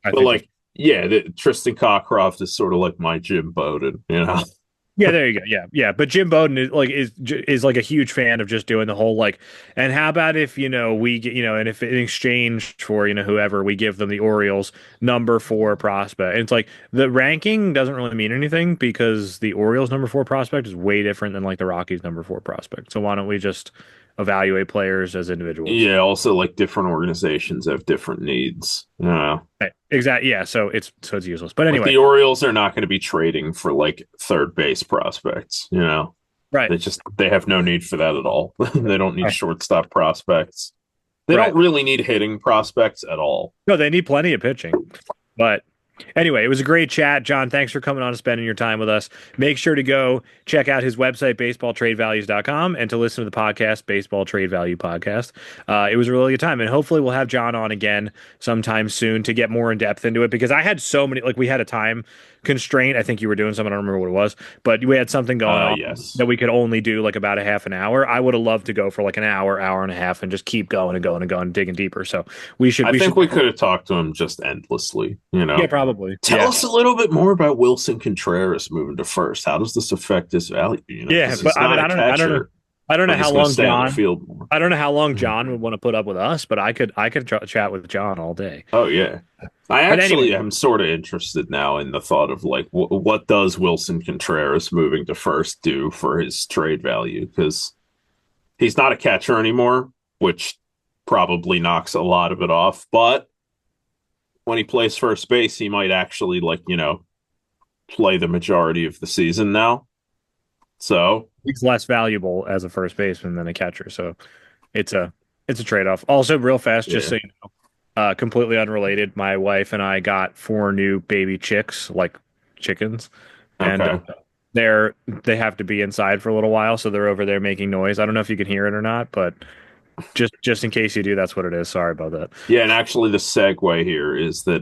I But think that's like, yeah, Tristan Cockcroft is sort of like my Jim Bowden, you know? Yeah, there you go. Yeah, yeah. But Jim Bowden is like a huge fan of just doing the whole like. And how about if we get and if in exchange for whoever we give them the Orioles number four prospect, and it's like the ranking doesn't really mean anything because the Orioles number four prospect is way different than like the Rockies number four prospect. So why don't we just evaluate players as individuals? Yeah, also like different organizations have different needs. Right. Exactly. Yeah. So it's useless. But Like anyway, the Orioles are not going to be trading for like third base prospects, right. They have no need for that at all. They don't need Right. shortstop prospects. They Right. don't really need hitting prospects at all. No, they need plenty of pitching. But anyway, it was a great chat. John, thanks for coming on and spending your time with us. Make sure to go check out his website, baseballtradevalues.com, and to listen to the podcast, Baseball Trade Value Podcast. It was a really good time. And hopefully we'll have John on again sometime soon to get more in depth into it because I had so many, like we had a time constraint. I think you were doing something. I don't remember what it was, but we had something going on Yes. that we could only do like about a half an hour. I would have loved to go for like an hour, hour and a half and just keep going and going and going, digging deeper. So we should, I we should, think we could have talked to him just endlessly, yeah, probably. Tell Yeah. us a little bit more about Wilson Contreras moving to first. How does this affect his value? Yeah, Because but he's I mean, not a catcher, I don't know but how he's going to long stay on the John, field more. I don't know how long John would want to put up with us, but I could chat with John all day. Oh yeah, I But anyway, actually am sort of interested now in the thought of like what does Wilson Contreras moving to first do for his trade value? Because he's not a catcher anymore, which probably knocks a lot of it off. But when he plays first base, he might actually play the majority of the season now. So he's less valuable as a first baseman than a catcher, so it's a it's a trade-off. Also, real fast, just yeah, so you know, completely unrelated, my wife and I got four new baby chicks, like chickens, and okay. they have to be inside for a little while, so they're over there making noise. I don't know if you can hear it or not, but just in case you do, that's what it is. Sorry about that. Yeah, and actually, the segue here is that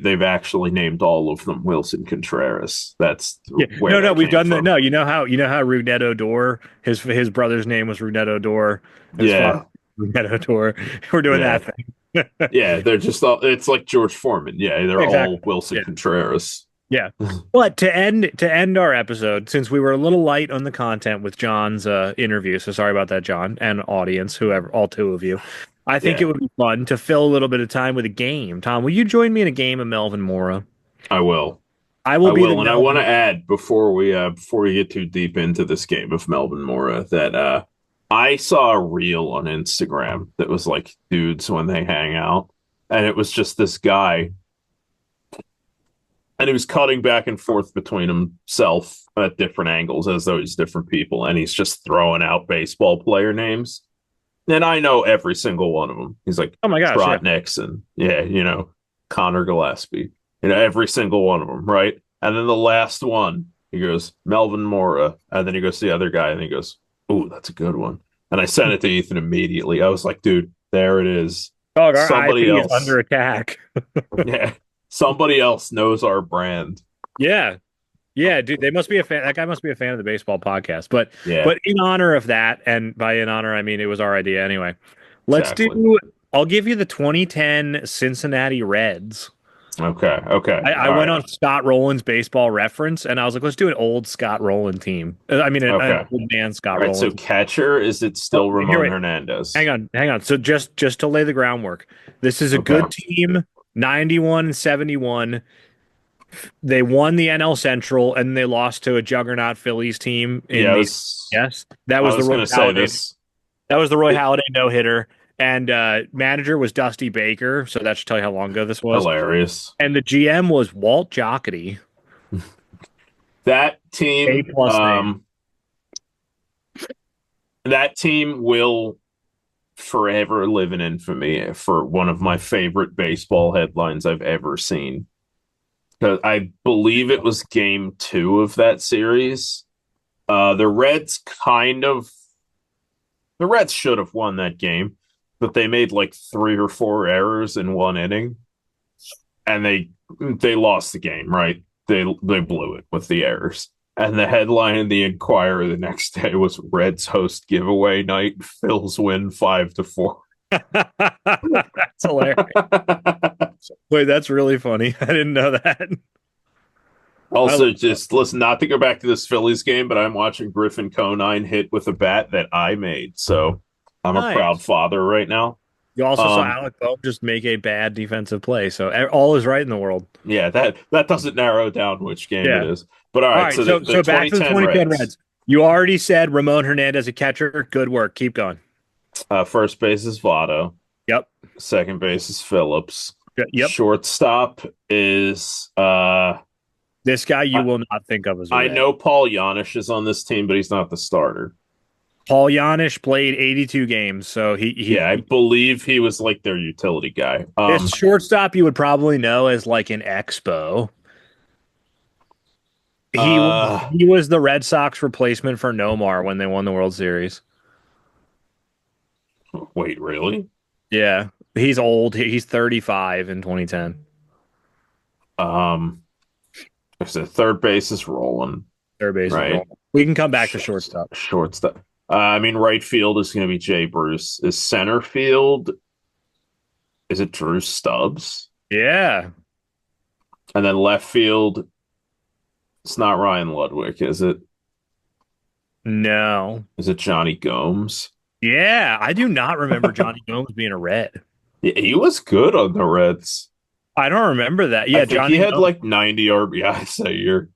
they've actually named all of them Wilson Contreras. That's Yeah, where no, no, that we've came done that. from. No, you know how Rugnetto Dor, his brother's name was Rugnetto Dor, his father Yeah, Rugnetto Dor. We're doing yeah, that thing. yeah. They're just all. It's like George Foreman. Yeah, they're all Exactly. Wilson Yeah. Contreras. Yeah. But to end our episode, since we were a little light on the content with John's interview, so sorry about that, John, and audience, whoever, all two of you. I think it Yeah, would be fun to fill a little bit of time with a game. Tom, will you join me in a game of Melvin Mora? I will. I will I be the will, and I want Melvin. to add before we get too deep into this game of Melvin Mora that I saw a reel on Instagram that was like dudes when they hang out, and it was just this guy, and he was cutting back and forth between himself at different angles as though he's different people, and he's just throwing out baseball player names, and I know every single one of them. He's like Oh my gosh, yeah. Trot Nixon, yeah, Connor Gillespie, every single one of them, right? And then the last one, he goes Melvin Mora, and then he goes to the other guy, and he goes, "Ooh, that's a good one." And I sent it to Ethan immediately. I was like, "Dude, there it is. Dog, our Somebody IP is else, under attack. yeah, somebody else knows our brand." Yeah. Yeah, dude, they must be a fan. That guy must be a fan of the baseball podcast. But Yeah, but in honor of that, and by in honor, I mean it was our idea anyway. Let's exactly. do. I'll give you the 2010 Cincinnati Reds. Okay, okay, I all went right, on Scott Rowland's baseball reference, and I was like, let's do an old Scott Rowland team. I mean, an okay, old man all Scott right. So Rowland. catcher, is it Oh, still here, Ramon wait, Hernandez? hang on. So just to lay the groundwork, this is a Okay, good team. 91 and 71. They won the NL Central, and they lost to a juggernaut Phillies team yeah, in the yes. That I was the was Roy gonna say Halladay. this. That was the Roy Halladay no hitter. And manager was Dusty Baker, so that should tell you how long ago this was. Hilarious. And the GM was Walt Jocketty, That A team, plus name. that team will forever live in infamy for one of my favorite baseball headlines I've ever seen. 'Cause I believe it was game two of that series. The Reds the Reds should have won that game, but they made like three or four errors in one inning, and they lost the game. Right? They blew it with the errors. And the headline in the Inquirer the next day was Reds host giveaway night. Phils win 5-4. That's hilarious. Wait, that's really funny. I didn't know that. I love Also, just listen, not to go back to this Phillies game, but I'm watching Griffin Conine hit with a bat that I made. So I'm a proud nice. father right now. You also saw Um, Alec Bohm just make a bad defensive play, so all is right in the world. yeah, that doesn't narrow down which game it Yeah. is. But all All right, right, so the so back to the 2010 2010 Reds, Reds. You already said Ramon Hernandez a catcher. Good work. Keep going. first base is Votto, Yep. second base is Phillips, Yep. shortstop is This guy you I, will not think of as a I red. know Paul Janish is on this team, but he's not the starter. Paul Janish played 82 games, so Yeah, I believe he was like their utility guy. this shortstop you would probably know as like an expo. He was Uh, he was the Red Sox replacement for Nomar when they won the World Series. wait, really? Yeah, he's old. He's 35 in 2010. Um, so third base is rolling, Third base is right? wrong. We can come back to Shorts, shortstop. shortstop. I mean, right field is going to be Jay Bruce. Is center field? Is it Drew Stubbs? Yeah. And then left field, it's not Ryan Ludwig, is it? No. Is it Johnny Gomes? Yeah, I do not remember Johnny Gomes being a Red. Yeah, he was good on the Reds. I don't remember that. I Yeah, think he Johnny had Gomes. like 90 RBIs that year.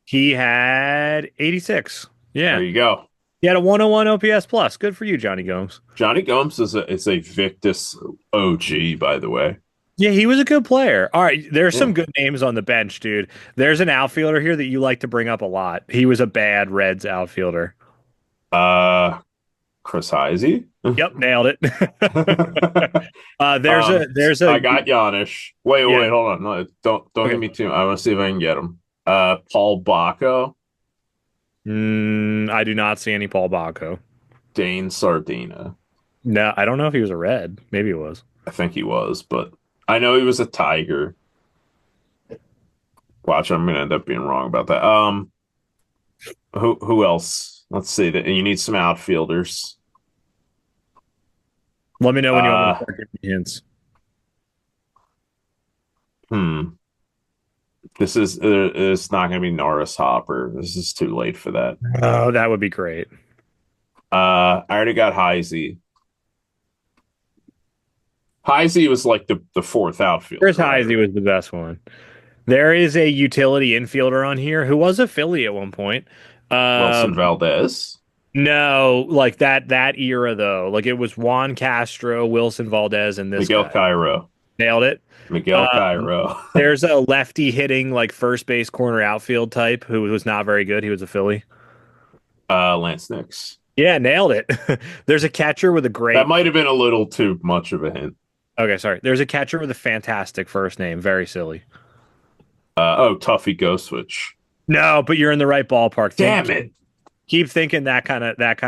He had 86. There Yeah. you go. He had a 101 OPS plus. Good for you, Johnny Gomes. Johnny Gomes is a Victus OG, by the way. Yeah, he was a good player. All right, there's Yeah. some good names on the bench, dude. There's an outfielder here that you like to bring up a lot. He was a bad Reds outfielder. Uh, Chris Heisey. Yep, nailed it. There's a I got Giannis. Wait, yeah. wait, hold on. No, don't give Okay. me too. I want to see if I can get him. Paul Bacco, I do not see any Paul Baco. Dane Sardina. No, I don't know if he was a Red. Maybe it was. I think he was, but I know he was a Tiger. Watch, I'm gonna end up being wrong about that. Who else? Let's see. That you need some outfielders. Let me know when you want me to Uh, start giving you hints. hmm. This is it's not gonna be Norris Hopper. This is too late for that. Oh, that would be great. I already got Heisey. Heisey was like the fourth outfielder, Chris right? Heisey was the best one. There is a utility infielder on here who was a Philly at one point. Wilson Um, Valdez, no, like that era though. Like it was Juan Castro, Wilson Valdez, and this Miguel guy. Cairo, Nailed it. Miguel Um, Cairo, there's a lefty hitting like first base corner outfield type who was not very good. He was a Philly. Lance Nix. Yeah, nailed it. There's a catcher with a That great. might have been a little too much of a hint. Okay, sorry. There's a catcher with a fantastic first name. Very silly. Tuffy Ghostwitch. No, but you're in the right ballpark. Damn it. Keep thinking that kind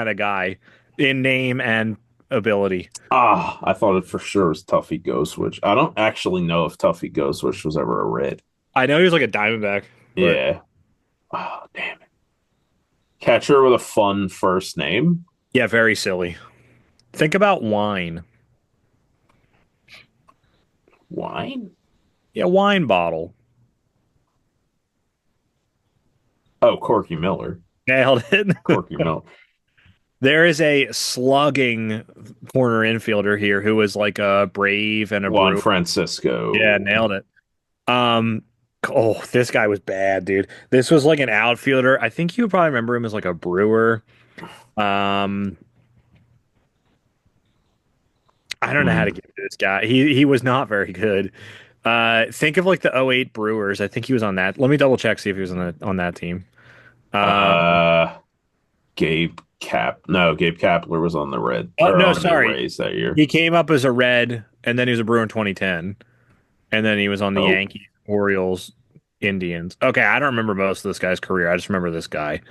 of guy in name and ability. I thought it for sure was Tuffy Ghostwitch. I don't actually know if Tuffy Ghostwitch was ever a Red. I know he was like a Diamondback, but Yeah. Oh, damn it. Catcher with a fun first name. yeah, very silly. Think about wine. Wine? Yeah, wine bottle. Oh, Corky Miller. Nailed it. Corky Miller. There is a slugging corner infielder here who is like a Brave and a Juan Brewer. Francisco. Yeah, nailed it. Um, oh, this guy was bad, dude. This was like an outfielder. I think you would probably remember him as like a Brewer. Um, don't know how to Hmm. get to this guy. He was not very good. Think of like the '08 Brewers. I think he was on that. Let me double check see if he was on that team. Um, Uh, Gabe Kapler was on the Red oh or no, on the sorry. Rays that year. He came up as a Red, and then he was a Brewer in 2010, and then he was on the Oh, Yankees, Orioles, Indians. Okay, I don't remember most of this guy's career. I just remember this guy.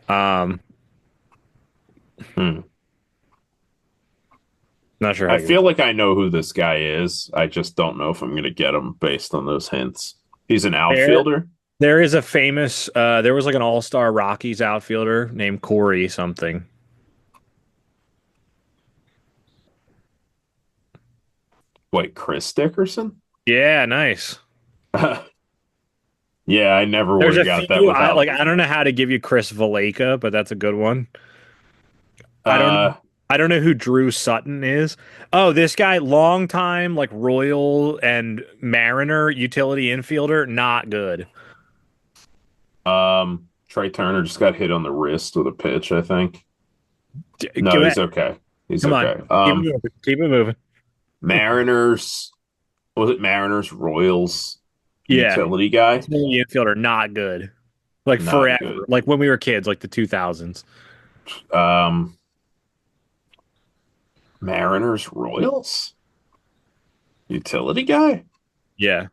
Um, hmm. Not sure how I to get feel like I know who this guy is. I just don't know if I'm going to get him based on those hints. He's an there. outfielder. There is a famous. There was like an All-Star Rockies outfielder named Corey something. Wait, Chris Dickerson? Yeah, nice. Yeah, I never would There's have a got that few. I without. like. I don't know how to give you Chris Valleca, but that's a good one. I don't know. Uh, I don't know who Drew Sutton is. Oh, this guy, long time like Royal and Mariner utility infielder, not good. Trey Turner just got hit on the wrist with a pitch, I think. No, Go he's ahead. okay. He's Come on. okay. Keep it moving. Keep it moving. Mariners, was it Mariners Royals Yeah. utility guy? Utility infielder, not good. Like Not forever. good. Like when we were kids, like the 2000s. Um, Mariners Royals utility guy? Yeah.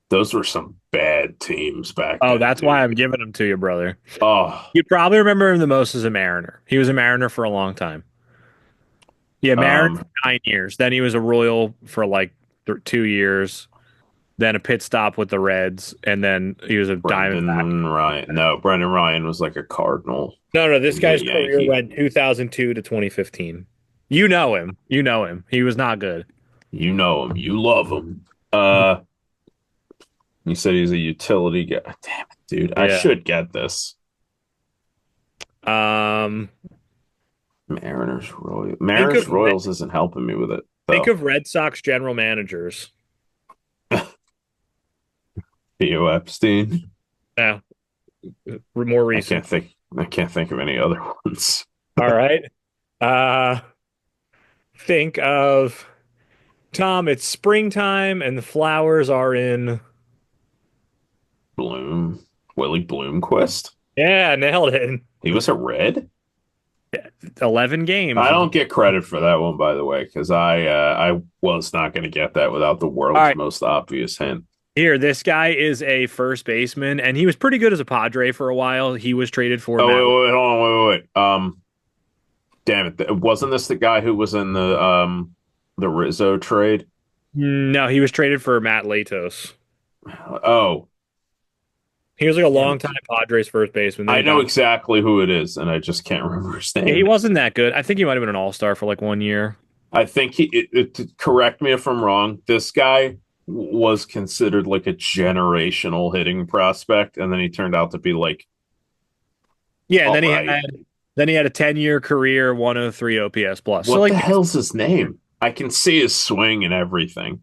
Those were some bad teams back Oh, then, that's why dude. I'm giving him to you, brother. Oh, You probably remember him the most as a Mariner. He was a Mariner for a long time. Yeah, Mariner for um, 9 years. Then he was a Royal for like 2 years. Then a pit stop with the Reds, and then he was a Diamondback. Brendan Ryan. No, Brendan Ryan was like a Cardinal. No, no, this He was a guy's career Yankee. went 2002 to 2015. You know him. You know him. He was not good. You know him. You love him. Uh, you said he's a utility guy. Damn it, dude. I Yeah. should get this. Um, think of Mariners Royals isn't helping me with it think though. of Red Sox general managers. Theo Epstein. Now, more I recent. can't think. I can't think of any other ones. All right. Uh, think of Tom. It's springtime, and the flowers are in. Bloom. Willie Bloomquist. Yeah, nailed it. He was a Red. 11 games. I All don't get credit for that one, by the way, because I was not going to get that without the world's right. most obvious hint. Here, this guy is a first baseman, and he was pretty good as a Padre for a while. He was traded for Oh Matt. wait, hold on, wait. Damn it! Wasn't this the guy who was in the Rizzo trade? No, he was traded for Matt Latos. Oh, He was like a damn long it! time Padres first baseman. Then I he know bounced. exactly who it is, and I just can't remember his Yeah, he name. wasn't that good. I think he might have been an all-star for like 1 year. I think correct me if I'm wrong. This guy was considered like a generational hitting prospect, and then he turned out to be like Yeah, and all then he right. had a 10-year career, 103 OPS plus. So What like, the hell's his name? I can see his swing and everything.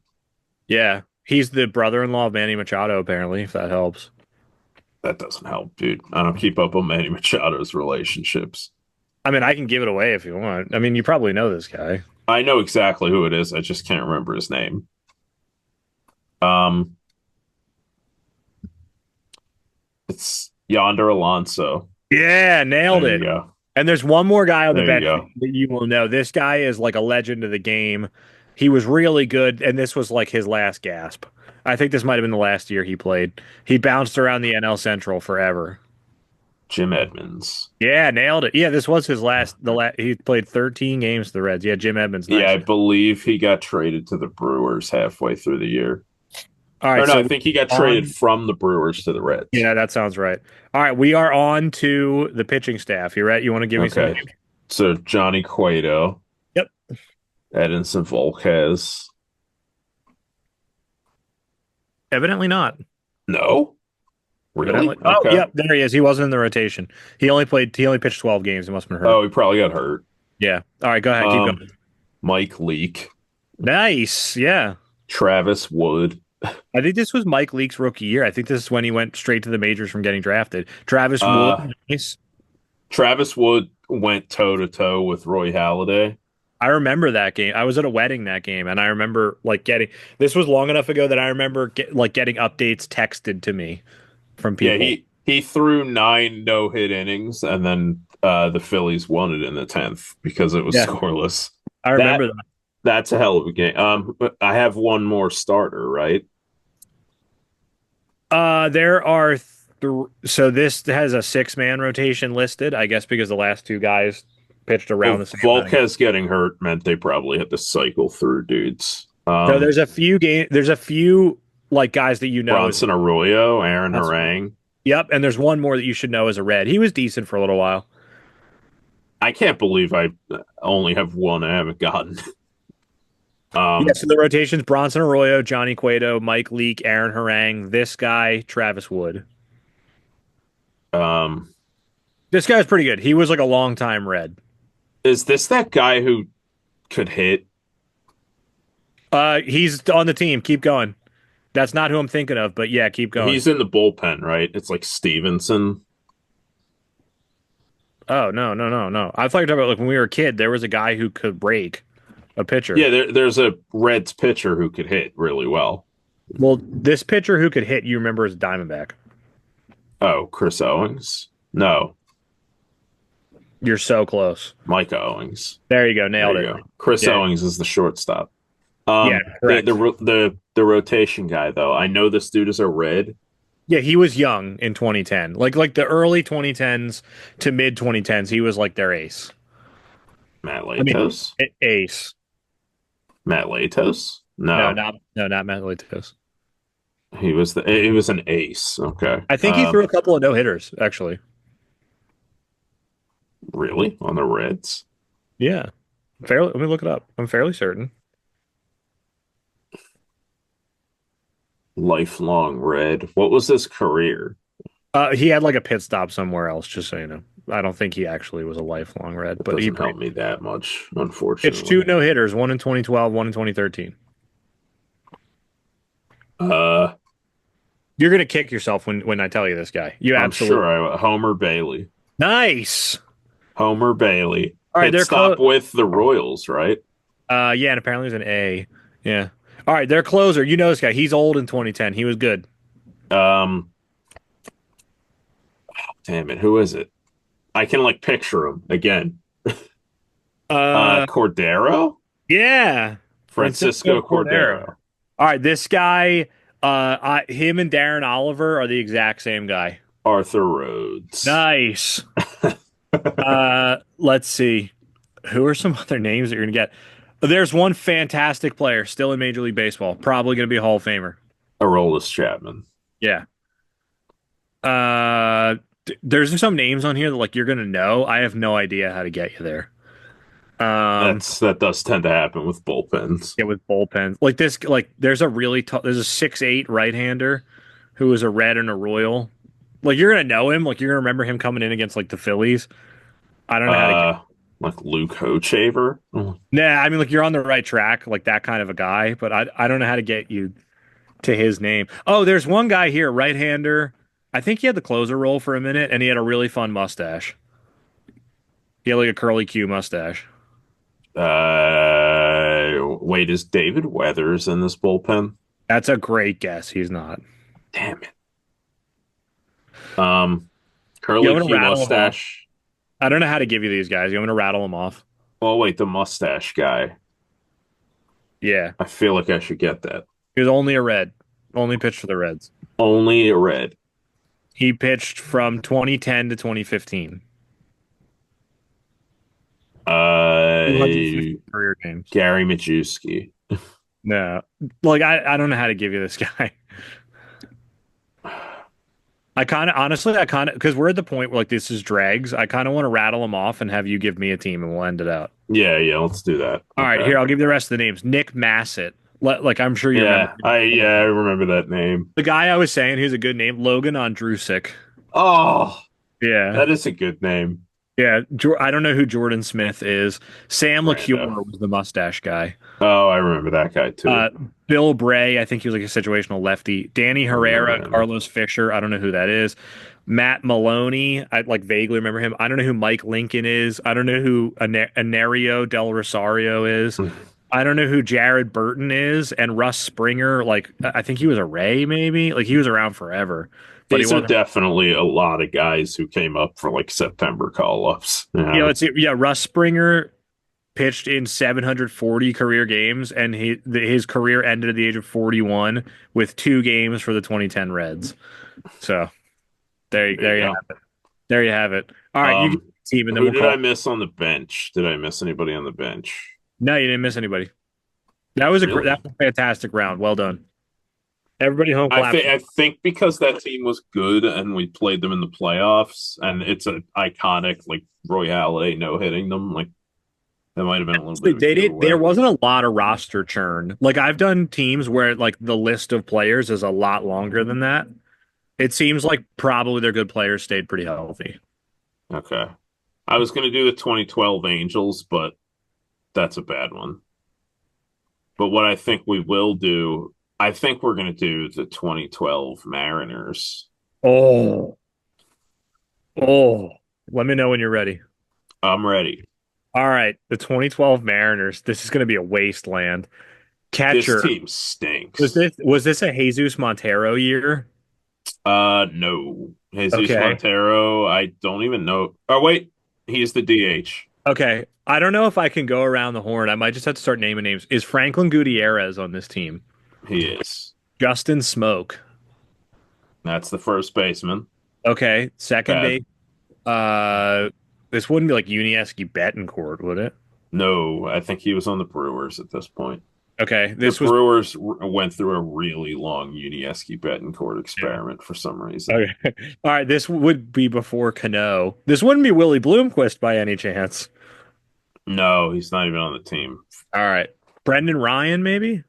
yeah, he's the brother-in-law of Manny Machado, apparently, if that helps. That doesn't help, dude. I don't keep up on Manny Machado's relationships. I mean, I can give it away if you want. I mean, you probably know this guy. I know exactly who it is. I just can't remember his name. Um, it's Yonder Alonso. Yeah, nailed There it. you go. And there's one more guy on the There you bench go. that you will know. This guy is like a legend of the game. He was really good, and this was like his last gasp. I think this might have been the last year he played. He bounced around the NL Central forever. Jim Edmonds. Yeah, nailed it. Yeah, this was his last. He played 13 games for the Reds. Yeah, Jim Edmonds, Yeah, nice. I believe he got traded to the Brewers halfway through the year. All Or right, no, so I think he got traded on. from the Brewers to the Reds. Yeah, that sounds right. All right, we are on to the pitching staff. You ready? You want to give me some Okay. names? So Johnny Cueto, Yep. Edinson Volquez. Evidently not. No? Really? Evidently. Oh, Okay. yep. There he is. He wasn't in the rotation. He only played. He only pitched 12 games. He must have been hurt. Oh, he probably got hurt. Yeah. All right. Go ahead. Keep going. Mike Leake, Nice. Yeah. Travis Wood. I think this was Mike Leake's rookie year. I think this is when he went straight to the majors from getting drafted. Travis Uh, Wood. Nice. Travis Wood went toe to toe with Roy Halladay. I remember that game. I was at a wedding that game, and I remember like getting this was long enough ago that I remember getting updates texted to me from Yeah, people. he threw 9 no-hit innings, and then the Phillies won it in the 10th because it was Yeah, scoreless. I That remember that. that's a hell of a game. But I have one more starter, right? There are so this has a six-man rotation listed, I guess, because the last two guys pitched around Well, the same amount of games. Volquez getting hurt meant they probably had to cycle through dudes. So there's a few like guys that you know is Bronson Arroyo, Aaron that's Harang. yep, and there's one more that you should know as a red. He was decent for a little while. I can't believe I only have one I haven't gotten. Yeah, Um, so the rotations: Bronson Arroyo, Johnny Cueto, Mike Leake, Aaron Harang, this guy, Travis Wood. um, This guy's pretty good. He was like a long time red. is this that guy who could hit? He's on the team. Keep going. That's not who I'm thinking of, but yeah, keep going. He's in the bullpen, right? It's like Stevenson. Oh no, no, no, no. I thought you were talking about like when we were a kid, there was a guy who could break a pitcher. Yeah, there's a Reds pitcher who could hit really well. Well, this pitcher who could hit, you remember as Diamondback. Oh, Chris Owings? No, You're so close. Micah Owings. There you go, There nailed you it. go. Chris Yeah, Owings is the shortstop. yeah, The correct. the rotation guy though. I know this dude is a Red. Yeah, he was young in 2010, like the early 2010s to mid 2010s. He was like their ace. Matt I mean, Latos. ace. Matt Latos. No, No, not Matt Latos. he was an ace. Okay. I think he threw a couple of no hitters actually. Really on the Reds? Yeah, fairly. Let me look it up. I'm fairly certain. Lifelong Red. What was his career? He had like a pit stop somewhere else, just so you know. I don't think he actually was a lifelong red, It but he doesn't help me that much, pitched two unfortunately. no hitters, one in 2012, one in 2013. Uh, You're gonna kick yourself when I tell you this guy. You I'm absolutely sure Homer Bailey. nice. Homer Bailey. All right, Pit they're stop close. with the Royals, right? Yeah, and apparently it's an A. Yeah. All right, their closer. You know this guy. He's old in 2010. He was good. Um, damn it, who is it? I can like picture him again. Uh, Cordero? yeah, Francisco Francisco Cordero. Cordero. All right, this guy. Him and Darren Oliver are the exact same guy. Arthur Rhodes. Nice. Let's see. Who are some other names that you're gonna get? There's one fantastic player still in Major League Baseball, probably gonna be a Hall of Famer. Aroldis Chapman. Yeah. There's some names on here that like you're gonna know. I have no idea how to get you there. That does tend to happen with bullpens. Yeah, with bullpens like this. Like there's a 6'8" right-hander who is a red and a royal. Like you're gonna know him. Like you're gonna remember him coming in against like the Phillies. I don't know how to get. Uh, like Luke Hochaver. Nah, I mean like you're on the right track, like that kind of a guy. But I don't know how to get you to his name. Oh, there's one guy here, right-hander. I think he had the closer role for a minute, and he had a really fun mustache. He had like a curly Q mustache. Wait, is David Weathers in this bullpen? That's a great guess. He's not. Damn it. You Curly want to Q rattle them off? mustache. I don't know how to give you these guys. You want me to rattle them off? Well, wait, the mustache guy. Yeah. I feel like I should get that. He was only a red. Only pitched for the Reds. Only a red. He pitched from 2010 to 2015. 250 Uh, career games. Gary Majewski. No. Like I don't know how to give you this guy. Because we're at the point where like this is drags. I kind of want to rattle them off and have you give me a team and we'll end it out. Yeah, let's do that. All right, Okay. here I'll give you the rest of the names. Nick Massett. Like I'm sure you Yeah, remember I remember that name. the guy I was saying who's a good name, Logan Ondrusik. Oh, Yeah, that is a good name. yeah. I don't know who Jordan Smith is. Sam Rando. LaCure was the mustache guy. Oh, I remember that guy too. Bill Bray, I think he was like a situational lefty. Danny I remember Herrera, him. Carlos Fisher. I don't know who that is. Matt Maloney, I like vaguely remember him. I don't know who Mike Lincoln is. I don't know who Anario Del Rosario is. I don't know who Jared Burton is, and Russ Springer. Like I think he was a Ray, maybe. Like he was around forever, but he These are wasn't. definitely a lot of guys who came up for like September call-ups. Yeah, let's see. Yeah, Russ Springer pitched in 740 career games, and his career ended at the age of 41 with 2 games for the 2010 Reds. So There you there you go. have it. There you have it. All right, you get Um, the team, and then who we'll did I call. miss on the bench? Did I miss anybody on the bench? No, you didn't miss anybody. Really? That was a fantastic round. Well done. Everybody home I claps. think because that team was good and we played them in the playoffs and it's an iconic like Royale no hitting them like that might have been a little bit of a There giveaway. wasn't a lot of roster churn. Like I've done teams where like the list of players is a lot longer than that. It seems like probably their good players stayed pretty healthy. Okay. I was going to do the 2012 Angels, but that's a bad one. But what I think we will do, I think we're going to do the 2012 Mariners. Oh, oh. Let me know when you're ready. I'm ready. All right, the 2012 Mariners. This is going to be a wasteland. This Catcher. team stinks. Was this a Jesus Montero year? No. Jesus Okay. Montero, I don't even know. Oh, wait. He's the DH. Okay. I don't know if I can go around the horn. I might just have to start naming names. Is Franklin Gutierrez on this team? He is. Justin Smoke. That's the first baseman. Okay. Second Bad. base. Uh, this wouldn't be like Unieski Betancourt, would it? No, I think he was on the Brewers at this point. Okay. The This was Brewers went through a really long Unieski Betancourt experiment for some reason. okay. All right. This would be before Cano. This wouldn't be Willie Bloomquist by any chance. No, he's not even on the team. All right. Brendan Ryan, maybe?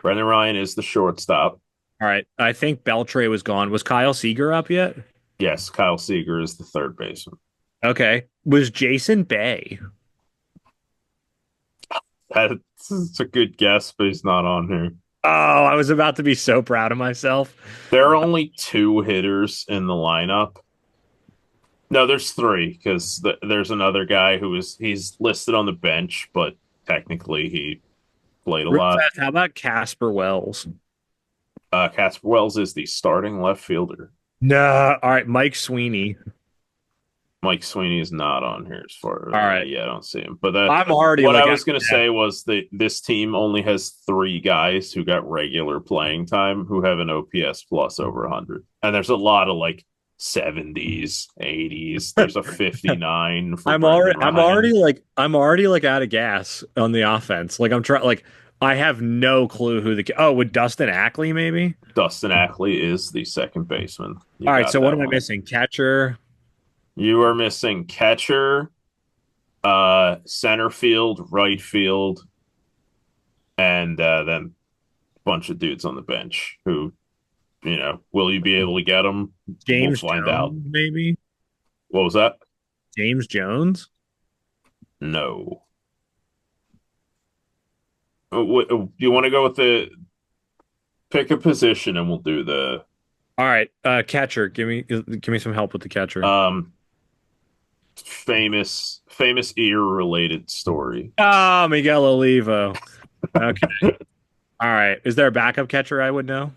Brendan Ryan is the shortstop. All right. I think Beltre was gone. Was Kyle Seager up yet? Yes, Kyle Seager is the third baseman. Okay. Was Jason Bay? That's a good guess, but he's not on here. Oh, I was about to be so proud of myself. There are only two hitters in the lineup. No, there's three because there's another guy he's listed on the bench, but technically he played a Real lot. fast, how about Casper Wells? Casper Wells is the starting left fielder. No. All right, Mike Sweeney. Mike Sweeney is not on here as far. All right. Yeah, I don't see him. But I'm already what like I was going to yeah. say was that this team only has three guys who got regular playing time who have an OPS plus over 100, and there's a lot of like 70s, 80s. There's a 59 for Brendan Ryan. I'm already like out of gas on the offense. Like I'm trying like I have no clue who the would Dustin Ackley maybe? Dustin Ackley is the second baseman. You All right, got so what that am I one. missing? Catcher. You are missing catcher, center field, right field, and then a bunch of dudes on the bench who, will you be able to get them? We'll James find out. Jones, maybe? What was that? James Jones? No. Do you want to go with the pick a position and we'll do the All right, catcher. Give me some help with the catcher. um famous ear related story. Oh, Miguel Olivo. Okay. All right. Is there a backup catcher I would know?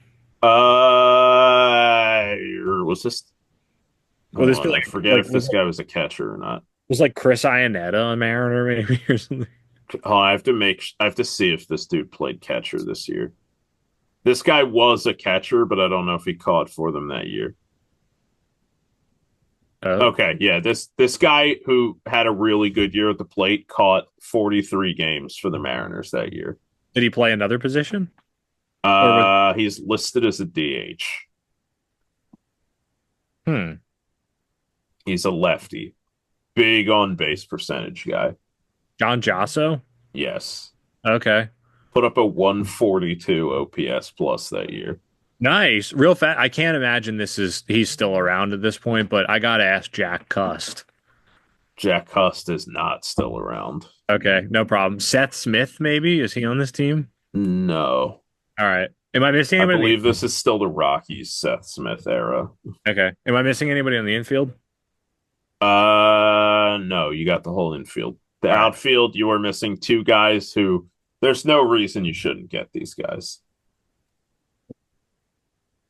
Was this? Will Hold this be on, I forget if this was guy was a catcher or not. like Chris Iannetta on Mariner maybe or something? Oh, I have to see if this dude played catcher this year. This guy was a catcher, but I don't know if he caught for them that year. Oh, Okay, yeah, this guy who had a really good year at the plate caught 43 games for the Mariners that year. did he play another position? Or was He's listed as a DH. hmm. He's a lefty. Big on base percentage guy. John Jasso? Yes. Okay. Put up a 142 OPS plus that year. Nice. Real fat. I can't imagine he's still around at this point, but I gotta ask Jack Cust. Jack Hust is not still around. Okay, no problem. Seth Smith, maybe? Is he on this team? No. All right. Am I missing I anybody? believe this is still the Rockies Seth Smith era. Okay. Am I missing anybody on the infield? No, you got the whole infield. The All right. outfield, you are missing two guys who there's no reason you shouldn't get these guys.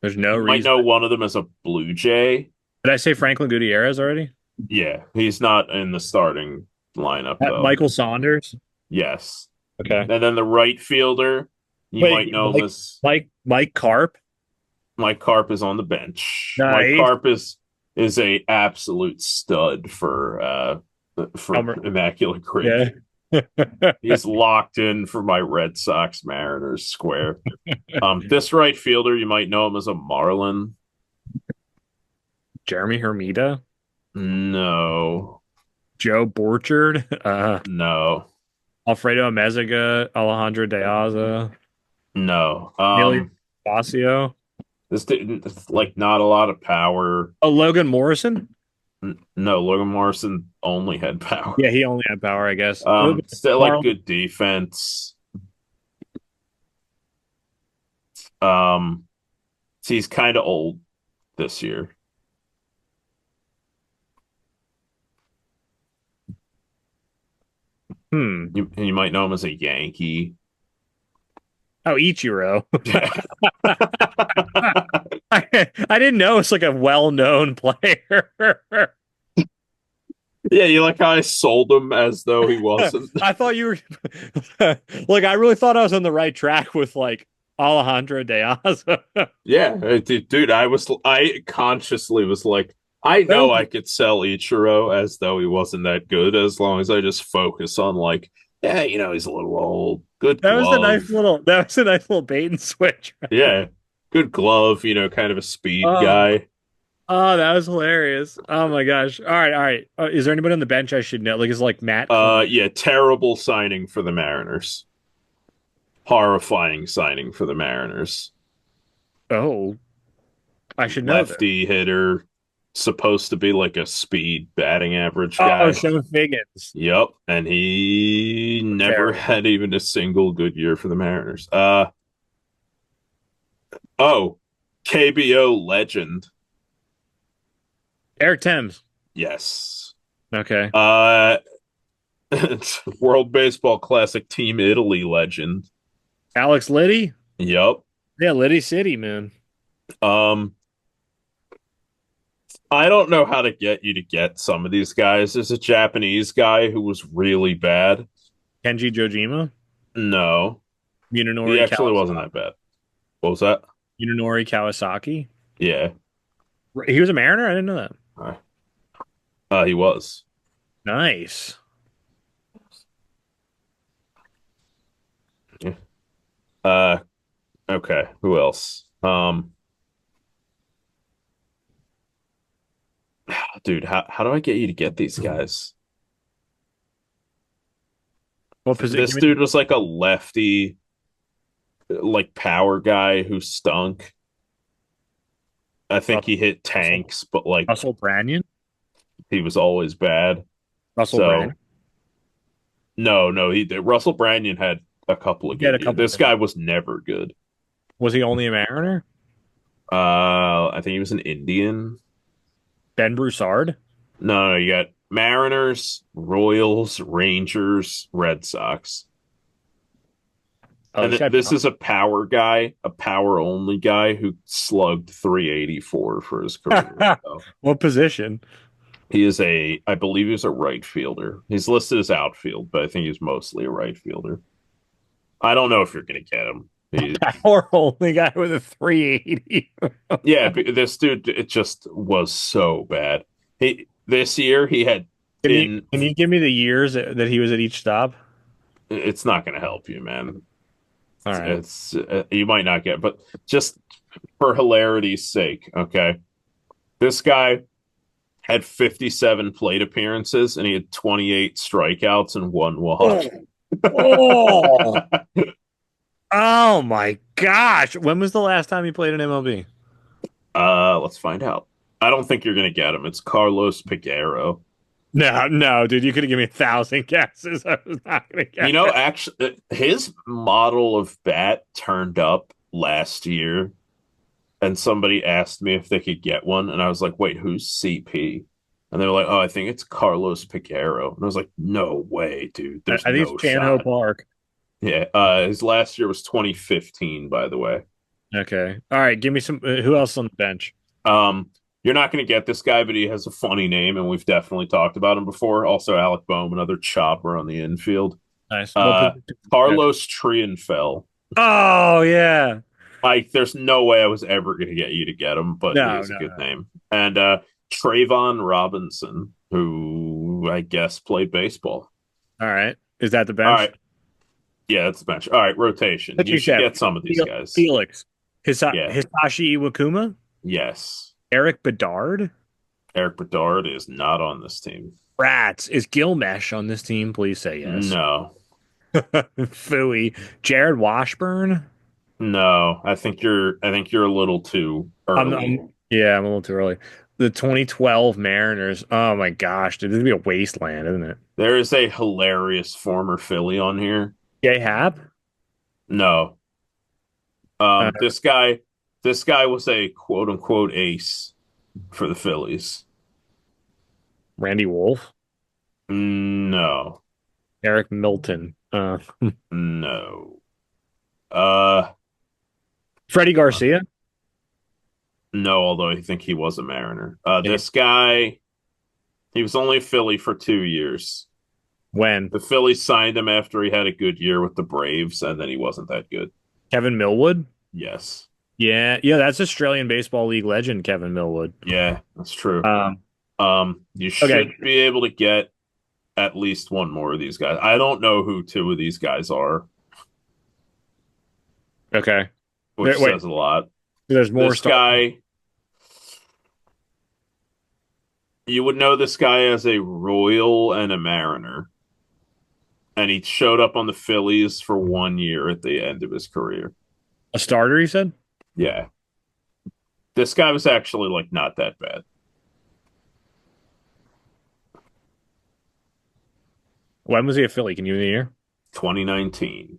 There's no You might reason. know one of them as a Blue Jay. Did I say Franklin Gutierrez already? Yeah, he's not in the starting lineup though. Michael Saunders. Yes. Okay. And then the right fielder, you might Wait, know him as Mike Carp. Mike Carp is on the bench. Mike Nice. Carp is a absolute stud for Elmer. Immaculate Yeah. Grid. He's locked in for my Red Sox Mariners square. This right fielder, you might know him as a Marlin. Jeremy Hermida. No, Joe Borchard. no, Alfredo Amezaga. Alejandro De Aza. no. Neely Basio. This didn't like not a lot of power. Oh, Logan Morrison. No, Logan Morrison only had power. Yeah, he only had power, I guess. Still like Marlon. good defense. Um, so he's kind of old this year. Hmm. You might know him as a Yankee. Oh, Ichiro. I didn't know it's like a well-known player. Yeah, you like how I sold him as though he wasn't. I thought you were like I really thought I was on the right track with like Alejandro De Aza. Yeah, dude, I consciously was like, I That know was, I could sell Ichiro as though he wasn't that good as long as I just focus on like, yeah, he's a little old. Good that was a nice glove. little that was a nice little bait and switch. Yeah, good glove, kind of a speed Oh, guy. oh, that was hilarious. Oh my gosh. All right, all right. Is there anybody on the bench I should know? Like is like Matt Clean? Yeah, terrible signing for the Mariners. Horrifying signing for the Mariners. Oh, I should know this. Lefty hitter, supposed to be like a speed batting average Oh, guy. Sean Figgins. Yep, and he never Terrible. had even a single good year for the Mariners. Oh, KBO legend. Eric Thames. Yes. Okay. Uh World Baseball Classic Team Italy legend. Alex Liddy. Yep. Yeah, Liddy City, man. Um I don't know how to get you to get some of these guys. There's a Japanese guy who was really bad. Kenji Jojima. No, he Munenori actually Kawasaki. wasn't that bad. What was that? Munenori Kawasaki. Yeah. He was a Mariner? I didn't know that. He was. Nice. Yeah. Uh, okay. Who else? Dude, how do I get you to get these guys? What position? This dude was like a lefty, like power guy who stunk. I think he hit tanks, but like Russell Branyan? he was always bad. Russell So Branyan. no, Russell Brandon had a couple of He had a good years. couple This of, guy was never good. was he only a Mariner? I think he was an Indian. Ben Broussard? No, you got Mariners, Royals, Rangers, Red Sox. Oh, And this is a power guy, a power only guy who slugged 384 for his career. So what position? I believe he's a right fielder. He's listed as outfield, but I think he's mostly a right fielder. I don't know if you're going to get him. Power only guy with a 380. Yeah, this dude, it just was so bad. This year he had Can you give me the years that he was at each stop? it's not going to help you, man. All right. It's you might not get, but just for hilarity's sake, okay. This guy had 57 plate appearances and he had 28 strikeouts and one walk. Oh. Oh my gosh. When was the last time he played in MLB? Let's find out. I don't think you're going to get him. It's Carlos Piguero. No, dude, you could have given me 1,000 guesses. I was not going to get Actually, his model of bat turned up last year, and somebody asked me if they could get one, and I was like, "Wait, who's CP?" And they were like, "Oh, I think it's Carlos Piguero." And I was like, "No way, dude. There's I think it's no Chanho shot." Park. Yeah, his last year was 2015, by the way. Okay. All right. Give me some. Who else on the bench? Um, you're not going to get this guy, but he has a funny name, and we've definitely talked about him before. Also, Alec Boehm, another chopper on the infield. Nice. What Uh, position? Okay. Carlos Triunfel. Oh yeah. Like, there's no way I was ever going to get you to get him, but he No, has a no, good no. name. And Trayvon Robinson, who I guess played baseball. All right. Is that the All bench? right. Yeah, that's the bench. All right, rotation. You Pitching should staff. get some of these guys. Felix. Yeah. Hisashi Iwakuma. Yes. Eric Bedard. Eric Bedard is not on this team. Rats. Is Gilmesh on this team? Please say yes. No. Fooey. Jared Washburn. No. I think you're a little too early. Yeah, I'm a little too early. The 2012 Mariners. Oh my gosh, dude, this would be a wasteland, isn't it? There is a hilarious former Philly on here. Jay Happ. No. Uh, This guy was a quote unquote ace for the Phillies. Randy Wolf. No. Eric Milton. No. Uh Freddie Garcia. no, although I think he was a Mariner. Yeah. This guy, he was only a Philly for 2 years. When? The Phillies signed him after he had a good year with the Braves, and then he wasn't that good. Kevin Millwood. Yes. Yeah, yeah, that's Australian Baseball League legend Kevin Millwood. Yeah, that's true. Um, You okay, should be able to get at least one more of these guys. I don't know who two of these guys are, okay. which Wait, says a lot. there's more This stuff. guy, you would know this guy as a Royal and a Mariner, and he showed up on the Phillies for 1 year at the end of his career. A starter, he said. Yeah, this guy was actually like not that bad. When was he a Philly? Can you give me the year? 2019.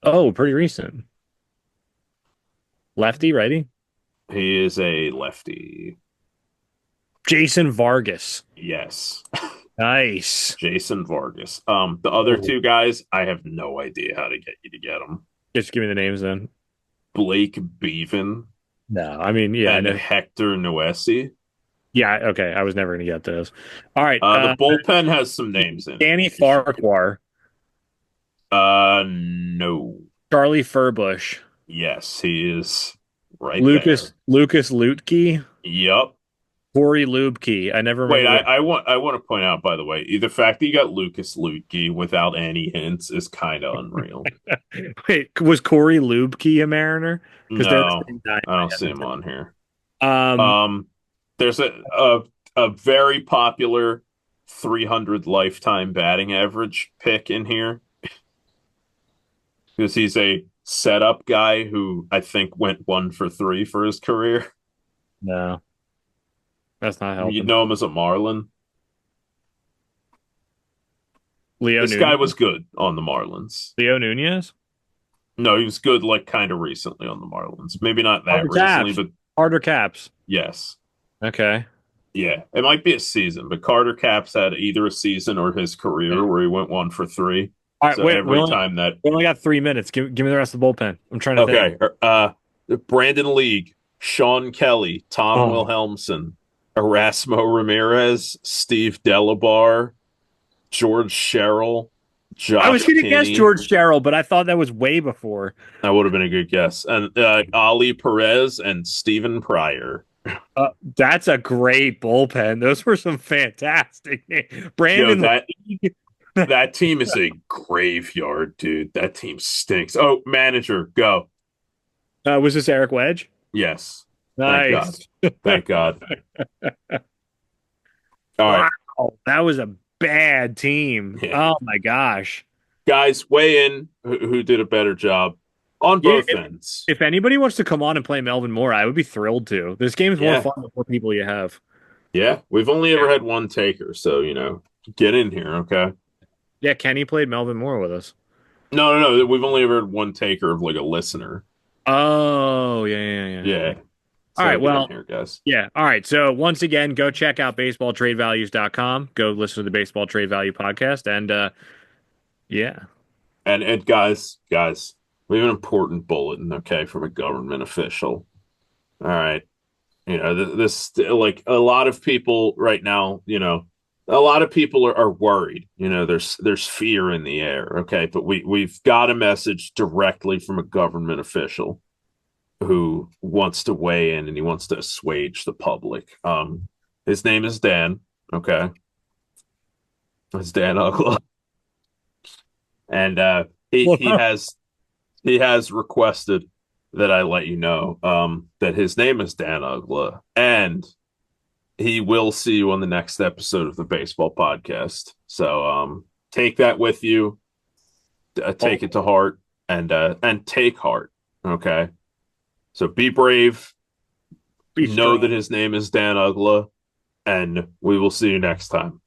Oh, pretty recent. Lefty, righty. He is a lefty. Jason Vargas. Yes. Nice. Jason Vargas. The other Oh. two guys, I have no idea how to get you to get them. Just give me the names then. Blake Beaven No, I mean, yeah, I and know. Hector Noesi. Yeah, okay. I was never gonna get those. All right. The bullpen has some names in it. Danny You should get. Farquhar, No. Charlie Furbush, Yes, he is right Lucas there. Lutke, Yup. Corey Lubke. I never Wait, remember I want to point out, by the way, the fact that you got Lucas Luetge without any hints is kind of unreal. the. Wait, was Corey Lubke a Mariner? Because they're the No, same guy. I don't see him on here. Um, Um, there's a very popular 300 lifetime batting average pick in here because he's a setup guy who I think went 1 for 3 for his career. no, that's not You helping. know him as a Marlin. Leo This guy Nunez. was good on the Marlins. Leo Nunez. No, he was good like kind of recently on the Marlins. Maybe not that Harder recently, caps. but Harder caps. yes. Okay. Yeah, it might be a season, but Carter Capps had either a season or his career where he went 1 for 3. All right. So Wait. every time that We only got 3 minutes. Give me the rest of the bullpen. I'm trying to think. okay, Brandon League, Sean Kelly, Tom Oh, Wilhelmsen, Erasmo Ramirez, Steve Delabar, George Sherrill, I was Josh going to guess Kinney. George Sherrill, but I thought that was way before. That would have been a good guess. And Ali Perez and Stephen Pryor. That's a great bullpen. Those were some fantastic names. Yo, Brandon that League. that team is a graveyard, dude. That team stinks. Oh, manager, go. Was this Eric Wedge? Yes. Thank God. Nice. Thank God. All right. Wow, that was a bad team. Yeah. Oh my gosh. Guys, weigh in who did a better job on Yeah, both ends. if anybody wants to come on and play Melvin Moore, I would be thrilled to. This game is more Yeah. fun the more people you have. Yeah, we've only ever had one taker, so get in here, okay? Yeah, Kenny played Melvin Moore with us. No. We've only ever had one taker of like a listener. Oh, yeah, yeah, yeah. Yeah. All So right. get in Well, here, guys. yeah. All right. So once again, go check out baseballtradevalues.com. Go listen to the Baseball Trade Value podcast. And yeah. And guys, we have an important bulletin, okay, from a government official. All right. This like a lot of people right now, a lot of people are worried. There's fear in the air, okay? But we've got a message directly from a government official who wants to weigh in and he wants to assuage the public. His name is Dan, okay? It's Dan Ugla. And he has requested that I let you know that his name is Dan Ugla and he will see you on the next episode of the baseball podcast. So take that with you, take it to heart, and take heart. Okay, so be brave. Be Know that strong. his name is Dan Ugla, and we will see you next time.